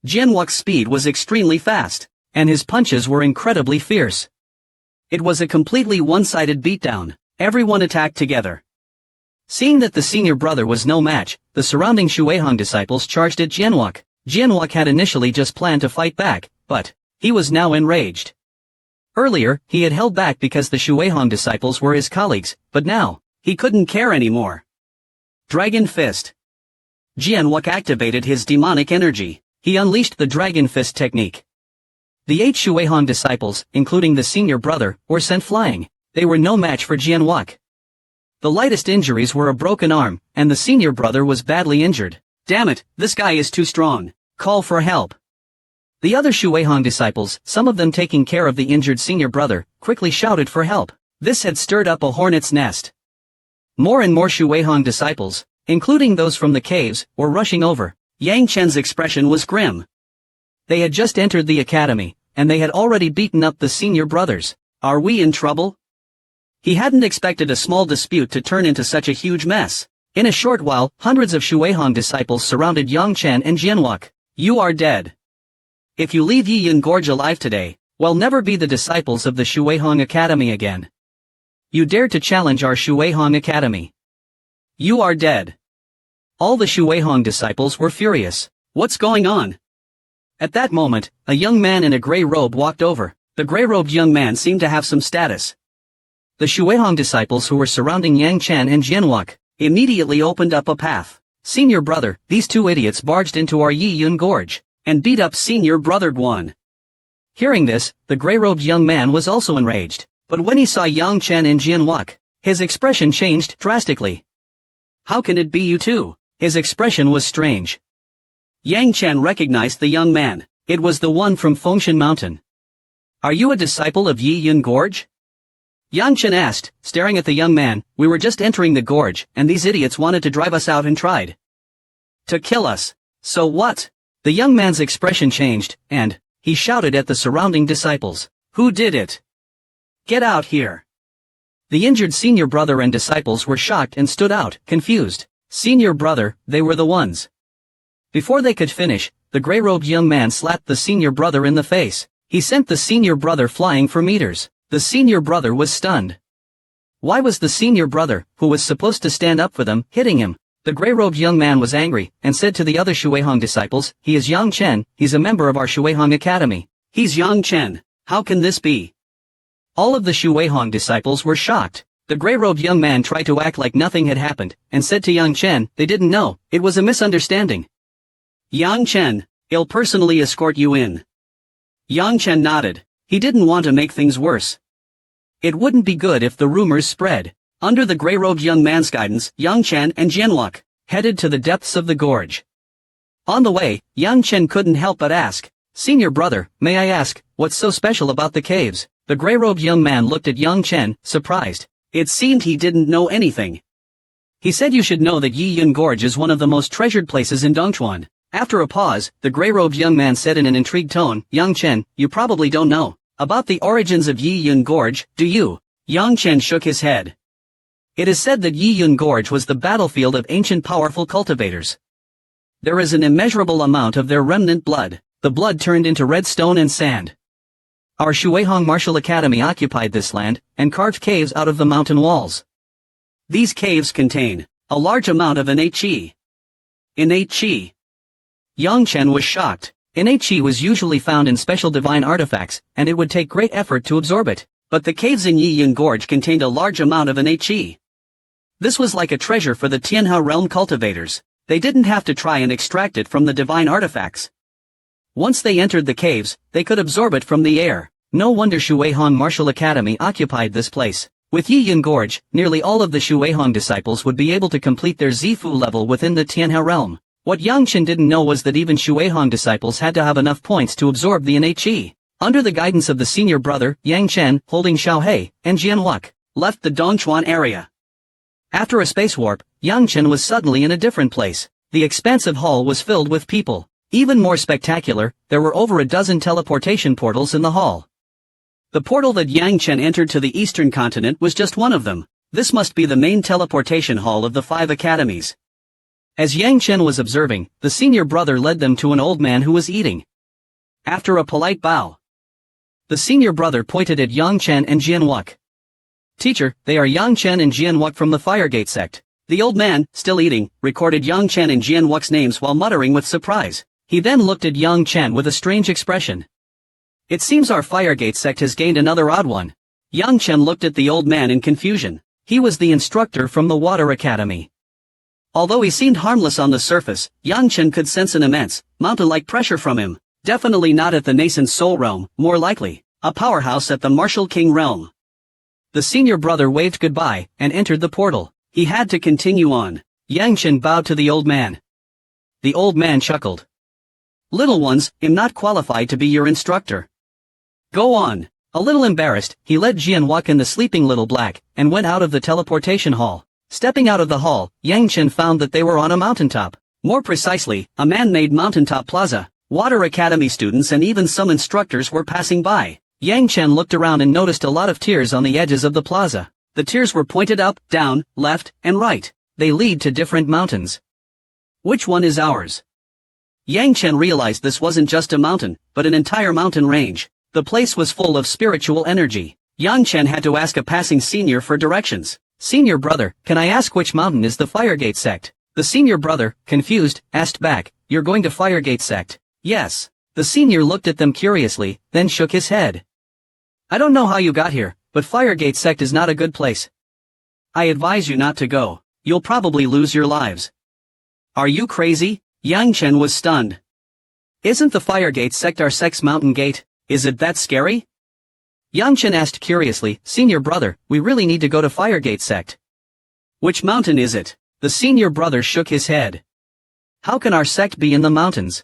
Jianwu's speed was extremely fast, and his punches were incredibly fierce. It was a completely one-sided beatdown. Everyone attacked together. Seeing that the senior brother was no match, the surrounding Shueihong disciples charged at Jianwu. Jianwu had initially just planned to fight back, but he was now enraged. Earlier, he had held back because the Shueihong disciples were his colleagues, but now, he couldn't care anymore. Dragon Fist. Jianwu activated his demonic energy. He unleashed the Dragon Fist technique. The 8 Shueihong disciples, including the senior brother, were sent flying. They were no match for Jianwu. The lightest injuries were a broken arm, and the senior brother was badly injured. Damn it, this guy is too strong. Call for help. The other Shueihong disciples, some of them taking care of the injured senior brother, quickly shouted for help. This had stirred up a hornet's nest. More and more Shueihong disciples, including those from the caves, were rushing over. Yang Chen's expression was grim. They had just entered the academy, and they had already beaten up the senior brothers. Are we in trouble? He hadn't expected a small dispute to turn into such a huge mess. In a short while, hundreds of Shueihong disciples surrounded Yang Chen and Jianwu. You are dead. If you leave Yiyun Gorge alive today, we'll never be the disciples of the Shueihong Academy again. You dared to challenge our Shueihong Academy. You are dead. All the Shueihong disciples were furious. What's going on? At that moment, a young man in a gray robe walked over. The gray-robed young man seemed to have some status. The Shueihong disciples who were surrounding Yang Chen and Jianwu immediately opened up a path. Senior brother, these 2 idiots barged into our Yiyun Gorge and beat up senior brother Guan. Hearing this, the gray-robed young man was also enraged, but when he saw Yang Chen and Jianwu, his expression changed drastically. How can it be you two? His expression was strange. Yang Chen recognized the young man. It was the one from Fengshan Mountain. Are you a disciple of Yiyun Gorge? Yang Chen asked, staring at the young man. We were just entering the gorge, and these idiots wanted to drive us out and tried to kill us. So what? The young man's expression changed, and he shouted at the surrounding disciples. Who did it? Get out here. The injured senior brother and disciples were shocked and stood out, confused. Senior brother, they were the ones. Before they could finish, the gray-robed young man slapped the senior brother in the face. He sent the senior brother flying for meters. The senior brother was stunned. Why was the senior brother, who was supposed to stand up for them, hitting him? The gray-robed young man was angry, and said to the other Shueihong disciples, he is Yang Chen, he's a member of our Shueihong Academy. He's Yang Chen. How can this be? All of the Shueihong disciples were shocked. The gray-robed young man tried to act like nothing had happened, and said to Yang Chen, they didn't know, it was a misunderstanding. Yang Chen, I'll personally escort you in. Yang Chen nodded. He didn't want to make things worse. It wouldn't be good if the rumors spread. Under the gray-robed young man's guidance, Yang Chen and Jianwu headed to the depths of the gorge. On the way, Yang Chen couldn't help but ask, Senior brother, may I ask, what's so special about the caves? The gray-robed young man looked at Yang Chen, surprised. It seemed he didn't know anything. He said you should know that Yiyun Gorge is one of the most treasured places in Dongchuan. After a pause, the gray-robed young man said in an intrigued tone, Yang Chen, you probably don't know about the origins of Yiyun Gorge, do you? Yang Chen shook his head. It is said that Yiyun Gorge was the battlefield of ancient powerful cultivators. There is an immeasurable amount of their remnant blood. The blood turned into red stone and sand. Our Shueihong Martial Academy occupied this land, and carved caves out of the mountain walls. These caves contain a large amount of innate qi. Innate qi. Yang Chen was shocked. Innate qi was usually found in special divine artifacts, and it would take great effort to absorb it. But the caves in Yiyun Gorge contained a large amount of innate qi. This was like a treasure for the Tianhao realm cultivators. They didn't have to try and extract it from the divine artifacts. Once they entered the caves, they could absorb it from the air. No wonder Shueihong Martial Academy occupied this place. With Yiyun Gorge, nearly all of the Shueihong disciples would be able to complete their Zifu level within the Tianhao realm. What Yang Chen didn't know was that even Shueihong disciples had to have enough points to absorb the innate qi. Under the guidance of the senior brother, Yang Chen, holding Xiaohei, and Jianwu, left the Dongchuan area. After a space warp, Yang Chen was suddenly in a different place. The expansive hall was filled with people. Even more spectacular, there were over a dozen teleportation portals in the hall. The portal that Yang Chen entered to the eastern continent was just one of them. This must be the main teleportation hall of the 5 academies. As Yang Chen was observing, the senior brother led them to an old man who was eating. After a polite bow, the senior brother pointed at Yang Chen and Jianwuk. Teacher, they are Yang Chen and Jianwuk from the Firegate sect. The old man, still eating, recorded Yang Chen and Jianwuk's names while muttering with surprise. He then looked at Yang Chen with a strange expression. It seems our Firegate sect has gained another odd one. Yang Chen looked at the old man in confusion. He was the instructor from the Water Academy. Although he seemed harmless on the surface, Yang Chen could sense an immense, mountain-like pressure from him. Definitely not at the nascent Soul Realm, more likely, a powerhouse at the Martial King Realm. The senior brother waved goodbye, and entered the portal. He had to continue on. Yang Chen bowed to the old man. The old man chuckled. Little ones, I'm not qualified to be your instructor. Go on. A little embarrassed, he led Jianwuk and the sleeping little black, and went out of the teleportation hall. Stepping out of the hall, Yang Chen found that they were on a mountaintop. More precisely, a man-made mountaintop plaza. Water Academy students and even some instructors were passing by. Yang Chen looked around and noticed a lot of tiers on the edges of the plaza. The tiers were pointed up, down, left, and right. They lead to different mountains. Which one is ours? Yang Chen realized this wasn't just a mountain, but an entire mountain range. The place was full of spiritual energy. Yang Chen had to ask a passing senior for directions. Senior brother, can I ask which mountain is the Firegate sect? The senior brother, confused, asked back, you're going to Firegate sect? Yes. The senior looked at them curiously, then shook his head. I don't know how you got here, but Firegate sect is not a good place. I advise you not to go. You'll probably lose your lives. Are you crazy? Yang Chen was stunned. Isn't the Firegate sect our sect's mountain gate? Is it that scary? Yang Chen asked curiously, Senior brother, we really need to go to Firegate sect. Which mountain is it? The senior brother shook his head. How can our sect be in the mountains?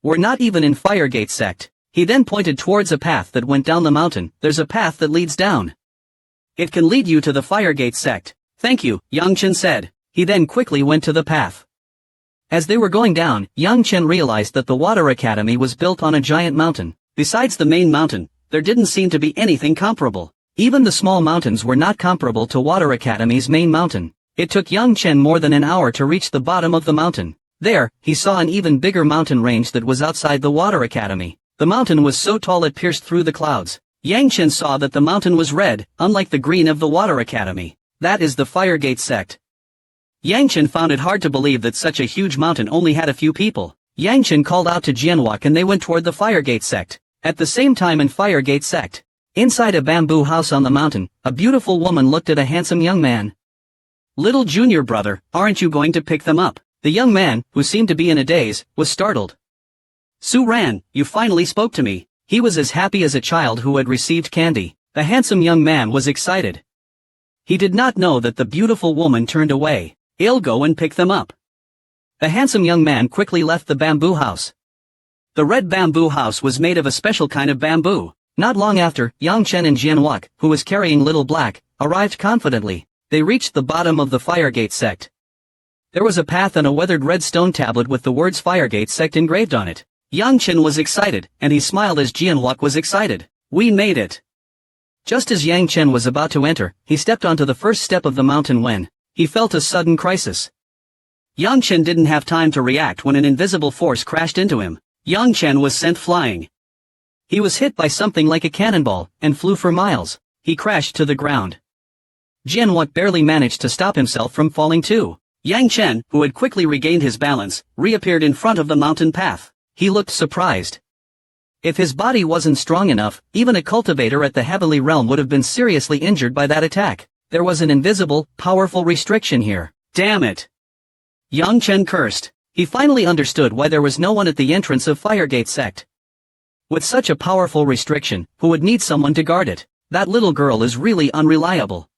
We're not even in Firegate sect. He then pointed towards a path that went down the mountain. There's a path that leads down. It can lead you to the Firegate sect. Thank you, Yang Chen said. He then quickly went to the path. As they were going down, Yang Chen realized that the Water Academy was built on a giant mountain. Besides the main mountain, there didn't seem to be anything comparable. Even the small mountains were not comparable to Water Academy's main mountain. It took Yang Chen more than an hour to reach the bottom of the mountain. There, he saw an even bigger mountain range that was outside the Water Academy. The mountain was so tall it pierced through the clouds. Yang Chen saw that the mountain was red, unlike the green of the Water Academy. That is the Firegate sect. Yang Chen found it hard to believe that such a huge mountain only had a few people. Yang Chen called out to Jianwuk and they went toward the Firegate sect. At the same time in Firegate sect, inside a bamboo house on the mountain, a beautiful woman looked at a handsome young man. Little junior brother, aren't you going to pick them up? The young man, who seemed to be in a daze, was startled. Su Ran, you finally spoke to me. He was as happy as a child who had received candy. The handsome young man was excited. He did not know that the beautiful woman turned away. I'll go and pick them up. The handsome young man quickly left the bamboo house. The red bamboo house was made of a special kind of bamboo. Not long after, Yang Chen and Jianwuk, who was carrying Little Black, arrived confidently. They reached the bottom of the Firegate sect. There was a path and a weathered red stone tablet with the words Firegate sect engraved on it. Yang Chen was excited, and he smiled as Jianwuk was excited. We made it. Just as Yang Chen was about to enter, he stepped onto the first step of the mountain when he felt a sudden crisis. Yang Chen didn't have time to react when an invisible force crashed into him. Yang Chen was sent flying. He was hit by something like a cannonball, and flew for miles. He crashed to the ground. Jianwuk barely managed to stop himself from falling too. Yang Chen, who had quickly regained his balance, reappeared in front of the mountain path. He looked surprised. If his body wasn't strong enough, even a cultivator at the Heavenly Realm would have been seriously injured by that attack. There was an invisible, powerful restriction here. Damn it! Yang Chen cursed. He finally understood why there was no one at the entrance of Firegate sect. With such a powerful restriction, who would need someone to guard it? That little girl is really unreliable.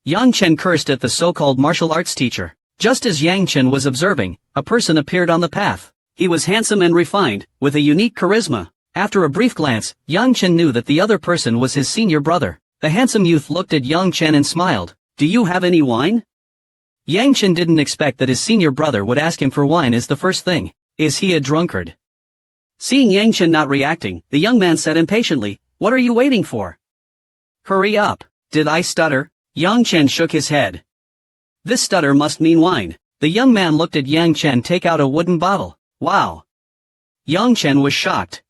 Yang Chen cursed at the so-called martial arts teacher. Just as Yang Chen was observing, a person appeared on the path. He was handsome and refined, with a unique charisma. After a brief glance, Yang Chen knew that the other person was his senior brother. The handsome youth looked at Yang Chen and smiled. Do you have any wine? Yang Chen didn't expect that his senior brother would ask him for wine as the first thing. Is he a drunkard? Seeing Yang Chen not reacting, the young man said impatiently, What are you waiting for? Hurry up. Did I stutter? Yang Chen shook his head. This stutter must mean wine. The young man looked at Yang Chen take out a wooden bottle. Wow! Yang Chen was shocked.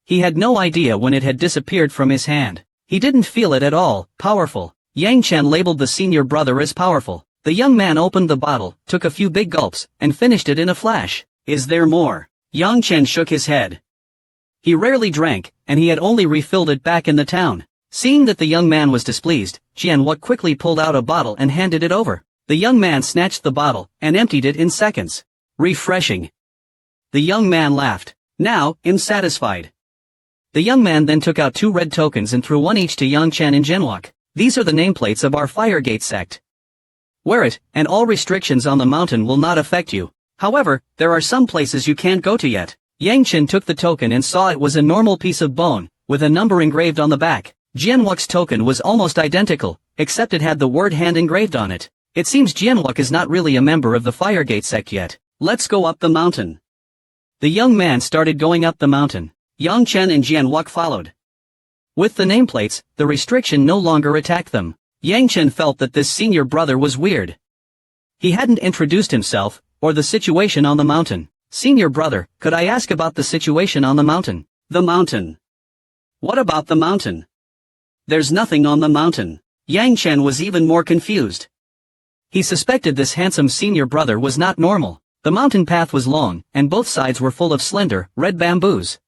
He had no idea when it had disappeared from his hand. He didn't feel it at all. Powerful. Yang Chen labeled the senior brother as powerful. The young man opened the bottle, took a few big gulps, and finished it in a flash. Is there more? Yang Chen shook his head. He rarely drank, and he had only refilled it back in the town. Seeing that the young man was displeased, Jianhua quickly pulled out a bottle and handed it over. The young man snatched the bottle and emptied it in seconds. Refreshing. The young man laughed. Now, I'm satisfied. The young man then took out 2 red tokens and threw one each to Yang Chen and Jianhua. These are the nameplates of our Firegate sect. Wear it, and all restrictions on the mountain will not affect you. However, there are some places you can't go to yet. Yang Chen took the token and saw it was a normal piece of bone, with a number engraved on the back. Jianhua's token was almost identical, except it had the word hand engraved on it. It seems Jianhua is not really a member of the Firegate sect yet. Let's go up the mountain. The young man started going up the mountain. Yang Chen and Jianhua followed. With the nameplates, the restriction no longer attacked them. Yang Chen felt that this senior brother was weird. He hadn't introduced himself, or the situation on the mountain. Senior brother, could I ask about the situation on the mountain? The mountain. What about the mountain? There's nothing on the mountain. Yang Chen was even more confused. He suspected this handsome senior brother was not normal. The mountain path was long, and both sides were full of slender, red bamboos.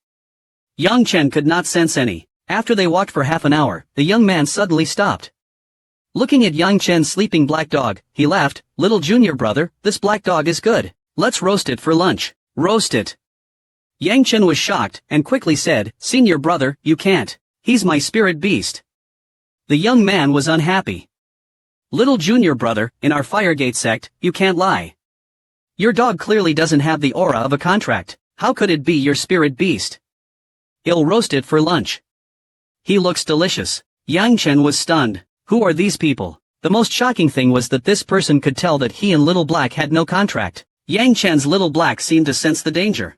Yang Chen could not sense any. After they walked for half an hour, the young man suddenly stopped. Looking at Yang Chen's sleeping black dog, he laughed. Little junior brother, this black dog is good. Let's roast it for lunch. Roast it. Yang Chen was shocked, and quickly said, Senior brother, you can't. He's my spirit beast. The young man was unhappy. Little junior brother, in our Firegate sect, you can't lie. Your dog clearly doesn't have the aura of a contract. How could it be your spirit beast? I'll roast it for lunch. He looks delicious. Yang Chen was stunned. Who are these people? The most shocking thing was that this person could tell that he and Little Black had no contract. Yang Chen's Little Black seemed to sense the danger.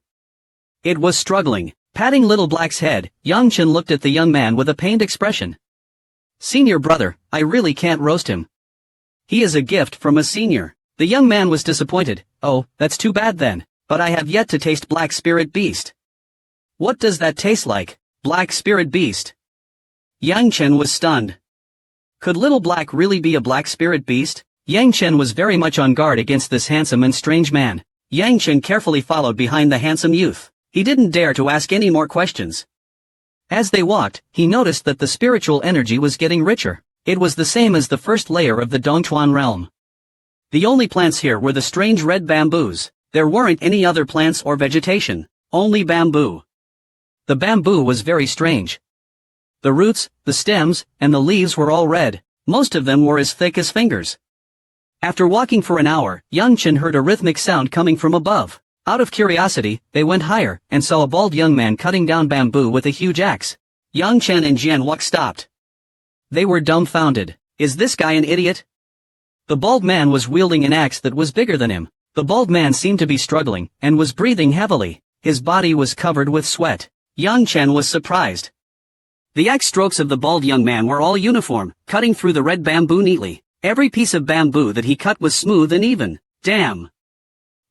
It was struggling. Patting Little Black's head, Yang Chen looked at the young man with a pained expression. Senior brother, I really can't roast him. He is a gift from a senior. The young man was disappointed. Oh, that's too bad then. But I have yet to taste Black Spirit Beast. What does that taste like? Black Spirit Beast. Yang Chen was stunned. Could Little Black really be a Black Spirit Beast? Yang Chen was very much on guard against this handsome and strange man. Yang Chen carefully followed behind the handsome youth. He didn't dare to ask any more questions. As they walked, he noticed that the spiritual energy was getting richer. It was the same as the first layer of the Dongchuan realm. The only plants here were the strange red bamboos. There weren't any other plants or vegetation, only bamboo. The bamboo was very strange. The roots, the stems, and the leaves were all red. Most of them were as thick as fingers. After walking for an hour, Yang Chen heard a rhythmic sound coming from above. Out of curiosity, they went higher, and saw a bald young man cutting down bamboo with a huge axe. Yang Chen and Jianhua stopped. They were dumbfounded. Is this guy an idiot? The bald man was wielding an axe that was bigger than him. The bald man seemed to be struggling, and was breathing heavily. His body was covered with sweat. Yang Chen was surprised. The axe strokes of the bald young man were all uniform, cutting through the red bamboo neatly. Every piece of bamboo that he cut was smooth and even. Damn!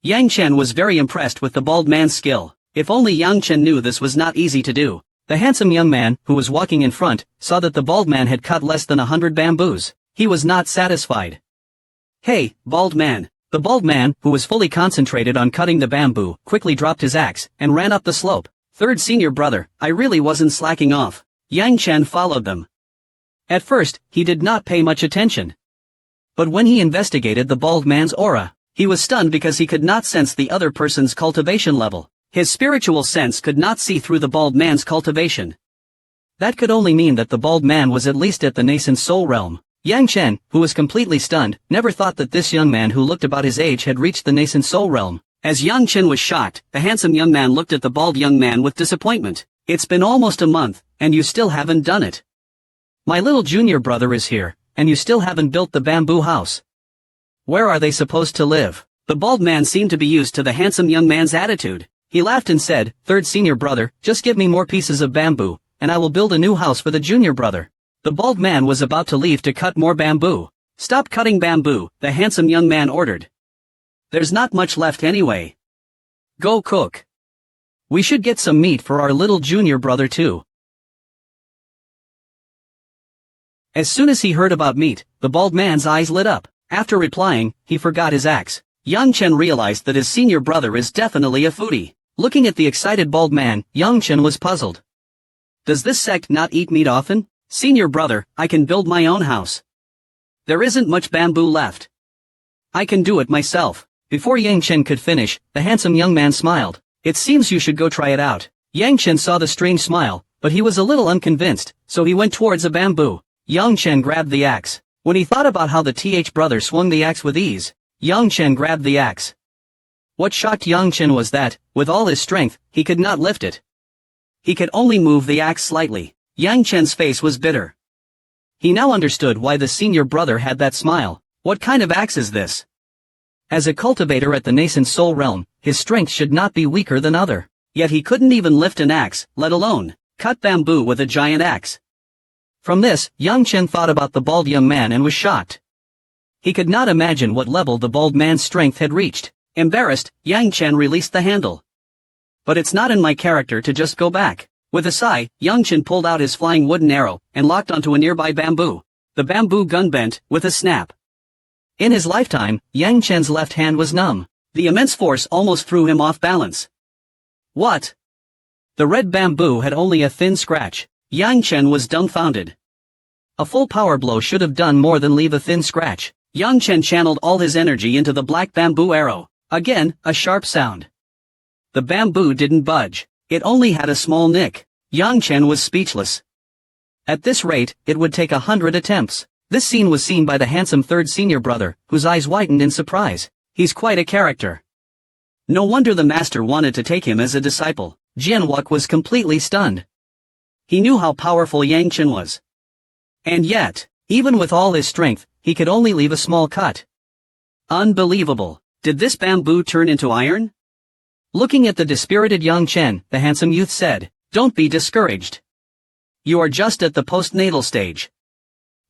Yang Chen was very impressed with the bald man's skill. If only Yang Chen knew this was not easy to do. The handsome young man, who was walking in front, saw that the bald man had cut less than 100 bamboos. He was not satisfied. Hey, bald man. The bald man, who was fully concentrated on cutting the bamboo, quickly dropped his axe, and ran up the slope. Third senior brother, I really wasn't slacking off. Yang Chen followed them. At first, he did not pay much attention. But when he investigated the bald man's aura, he was stunned because he could not sense the other person's cultivation level. His spiritual sense could not see through the bald man's cultivation. That could only mean that the bald man was at least at the nascent soul realm. Yang Chen, who was completely stunned, never thought that this young man who looked about his age had reached the nascent soul realm. As Yang Chen was shocked, the handsome young man looked at the bald young man with disappointment. It's been almost a month, and you still haven't done it. My little junior brother is here, and you still haven't built the bamboo house. Where are they supposed to live? The bald man seemed to be used to the handsome young man's attitude. He laughed and said, Third senior brother, just give me more pieces of bamboo, and I will build a new house for the junior brother. The bald man was about to leave to cut more bamboo. Stop cutting bamboo, the handsome young man ordered. There's not much left anyway. Go cook. We should get some meat for our little junior brother too. As soon as he heard about meat, the bald man's eyes lit up. After replying, he forgot his axe. Yang Chen realized that his senior brother is definitely a foodie. Looking at the excited bald man, Yang Chen was puzzled. Does this sect not eat meat often? Senior brother, I can build my own house. There isn't much bamboo left. I can do it myself. Before Yang Chen could finish, the handsome young man smiled. It seems you should go try it out. Yang Chen saw the strange smile, but he was a little unconvinced, so he went towards a bamboo. Yang Chen grabbed the axe. When he thought about how the brother swung the axe with ease, Yang Chen grabbed the axe. What shocked Yang Chen was that, with all his strength, he could not lift it. He could only move the axe slightly. Yang Chen's face was bitter. He now understood why the senior brother had that smile. What kind of axe is this? As a cultivator at the nascent soul realm, his strength should not be weaker than other. Yet he couldn't even lift an axe, let alone cut bamboo with a giant axe. From this, Yang Chen thought about the bald young man and was shocked. He could not imagine what level the bald man's strength had reached. Embarrassed, Yang Chen released the handle. But it's not in my character to just go back. With a sigh, Yang Chen pulled out his flying wooden arrow and locked onto a nearby bamboo. The bamboo gun bent with a snap. In his lifetime, Yang Chen's left hand was numb. The immense force almost threw him off balance. What? The red bamboo had only a thin scratch. Yang Chen was dumbfounded. A full power blow should have done more than leave a thin scratch. Yang Chen channeled all his energy into the black bamboo arrow. Again, a sharp sound. The bamboo didn't budge. It only had a small nick. Yang Chen was speechless. At this rate, it would take 100 attempts. This scene was seen by the handsome third senior brother, whose eyes widened in surprise. He's quite a character. No wonder the master wanted to take him as a disciple. Jianwuk was completely stunned. He knew how powerful Yang Chen was. And yet, even with all his strength, he could only leave a small cut. Unbelievable. Did this bamboo turn into iron? Looking at the dispirited Yang Chen, the handsome youth said, "Don't be discouraged. You are just at the postnatal stage.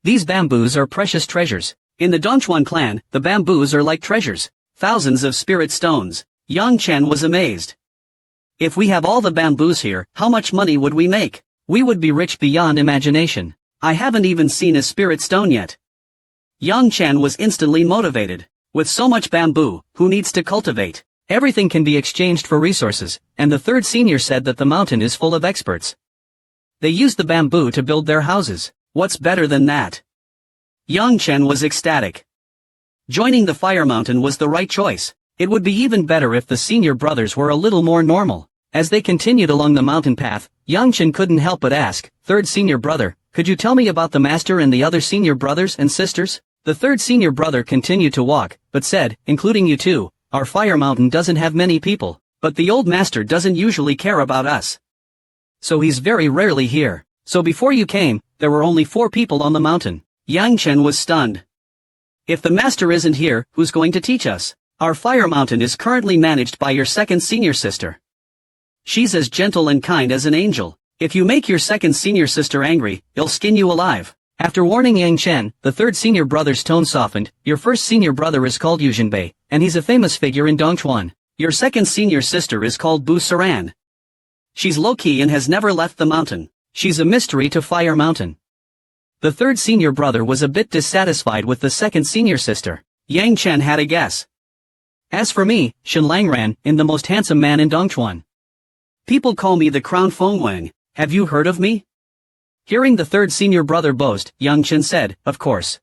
These bamboos are precious treasures. In the Dongchuan clan, the bamboos are like treasures. Thousands of spirit stones." Yang Chen was amazed. If we have all the bamboos here, how much money would we make? We would be rich beyond imagination. I haven't even seen a spirit stone yet. Yang Chen was instantly motivated. With so much bamboo, who needs to cultivate? Everything can be exchanged for resources, and the third senior said that the mountain is full of experts. They use the bamboo to build their houses. What's better than that? Yang Chen was ecstatic. Joining the fire mountain was the right choice. It would be even better if the senior brothers were a little more normal. As they continued along the mountain path, Yang Chen couldn't help but ask, "Third senior brother, could you tell me about the master and the other senior brothers and sisters?" The third senior brother continued to walk, but said, "Including you too, our fire mountain doesn't have many people, but the old master doesn't usually care about us. So he's very rarely here. So before you came, there were only 4 people on the mountain." Yang Chen was stunned. "If the master isn't here, who's going to teach us? Our fire mountain is currently managed by your second senior sister. She's as gentle and kind as an angel. If you make your second senior sister angry, it'll skin you alive." After warning Yang Chen, the third senior brother's tone softened. "Your first senior brother is called Yu Jinbei, and he's a famous figure in Dongchuan. Your second senior sister is called Bu Saran. She's low-key and has never left the mountain. She's a mystery to Fire Mountain." The third senior brother was a bit dissatisfied with the second senior sister. Yang Chen had a guess. "As for me, Shen Langran, I'm the most handsome man in Dongchuan. People call me the Crown Fengwang. Have you heard of me?" Hearing the third senior brother boast, Yang Chen said, "Of course.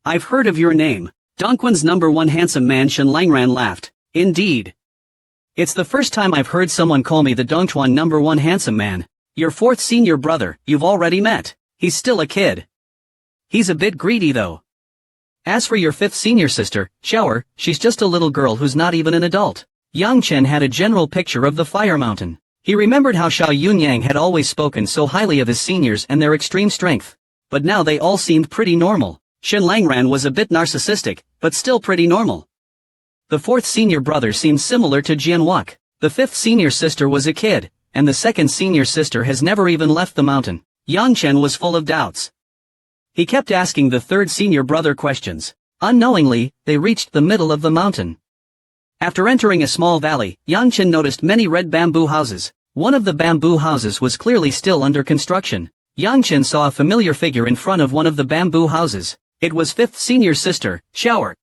I've heard of your name." Dongquan's #1 handsome man Shen Langran laughed. "Indeed. It's the first time I've heard someone call me the Dongchuan #1 handsome man. Your fourth senior brother, you've already met. He's still a kid. He's a bit greedy though. As for your fifth senior sister, Shower, she's just a little girl who's not even an adult." Yang Chen had a general picture of the Fire Mountain. He remembered how Xiao Yunyang had always spoken so highly of his seniors and their extreme strength. But now they all seemed pretty normal. Shen Langran was a bit narcissistic, but still pretty normal. The fourth senior brother seemed similar to Jianwuk. The fifth senior sister was a kid, and the second senior sister has never even left the mountain. Yang Chen was full of doubts. He kept asking the third senior brother questions. Unknowingly, they reached the middle of the mountain. After entering a small valley, Yang Chen noticed many red bamboo houses. One of the bamboo houses was clearly still under construction. Yang Chen saw a familiar figure in front of one of the bamboo houses. It was fifth senior sister, Shower.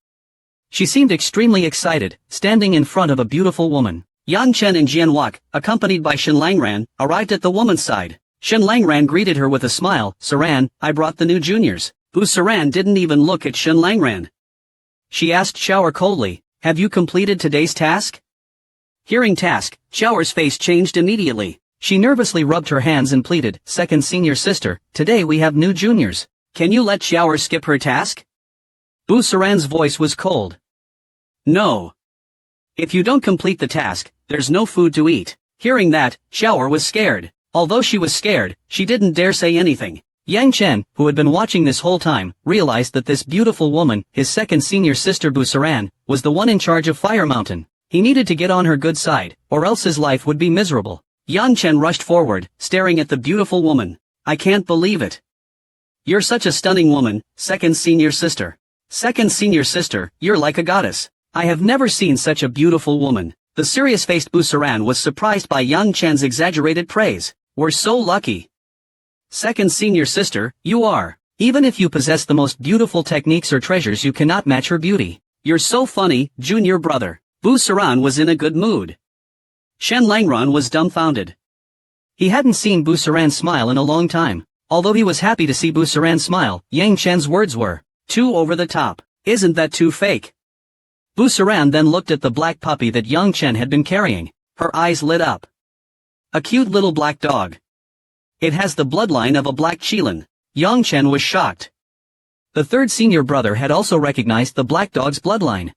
She seemed extremely excited, standing in front of a beautiful woman. Yang Chen and Jian Wak, accompanied by Shen Langran, arrived at the woman's side. Shen Langran greeted her with a smile. Saran, I brought the new juniors. Bu Saran didn't even look at Shen Langran. She asked Shower coldly, have you completed today's task? Hearing task, Shower's face changed immediately. She nervously rubbed her hands and pleaded, second senior sister, today we have new juniors. Can you let Shower skip her task? Bu Saran's voice was cold. No. If you don't complete the task, there's no food to eat. Hearing that, Shower was scared. Although she was scared, she didn't dare say anything. Yang Chen, who had been watching this whole time, realized that this beautiful woman, his second senior sister Bu Saran, was the one in charge of Fire Mountain. He needed to get on her good side, or else his life would be miserable. Yang Chen rushed forward, staring at the beautiful woman. I can't believe it. You're such a stunning woman, second senior sister. Second senior sister, you're like a goddess. I have never seen such a beautiful woman. The serious-faced Bu Saran was surprised by Yang Chen's exaggerated praise. We're so lucky. Second senior sister, you are. Even if you possess the most beautiful techniques or treasures, you cannot match her beauty. You're so funny, junior brother. Bu Saran was in a good mood. Shen Langran was dumbfounded. He hadn't seen Bu Saran smile in a long time. Although he was happy to see Bu Saran smile, Yang Chen's words were too over the top. Isn't that too fake? Bu Saran then looked at the black puppy that Yang Chen had been carrying. Her eyes lit up. A cute little black dog. It has the bloodline of a black Qilin. Yang Chen was shocked. The third senior brother had also recognized the black dog's bloodline.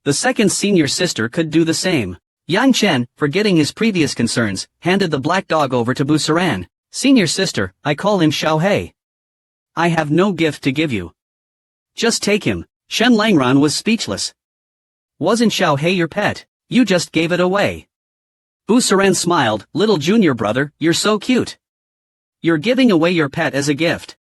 The second senior sister could do the same. Yang Chen, forgetting his previous concerns, handed the black dog over to Bu Saran. Senior sister, I call him Xiao He. I have no gift to give you. Just take him. Shen Langran was speechless. Wasn't Xiao He your pet? You just gave it away. Bu Saran smiled, little junior brother, you're so cute. You're giving away your pet as a gift.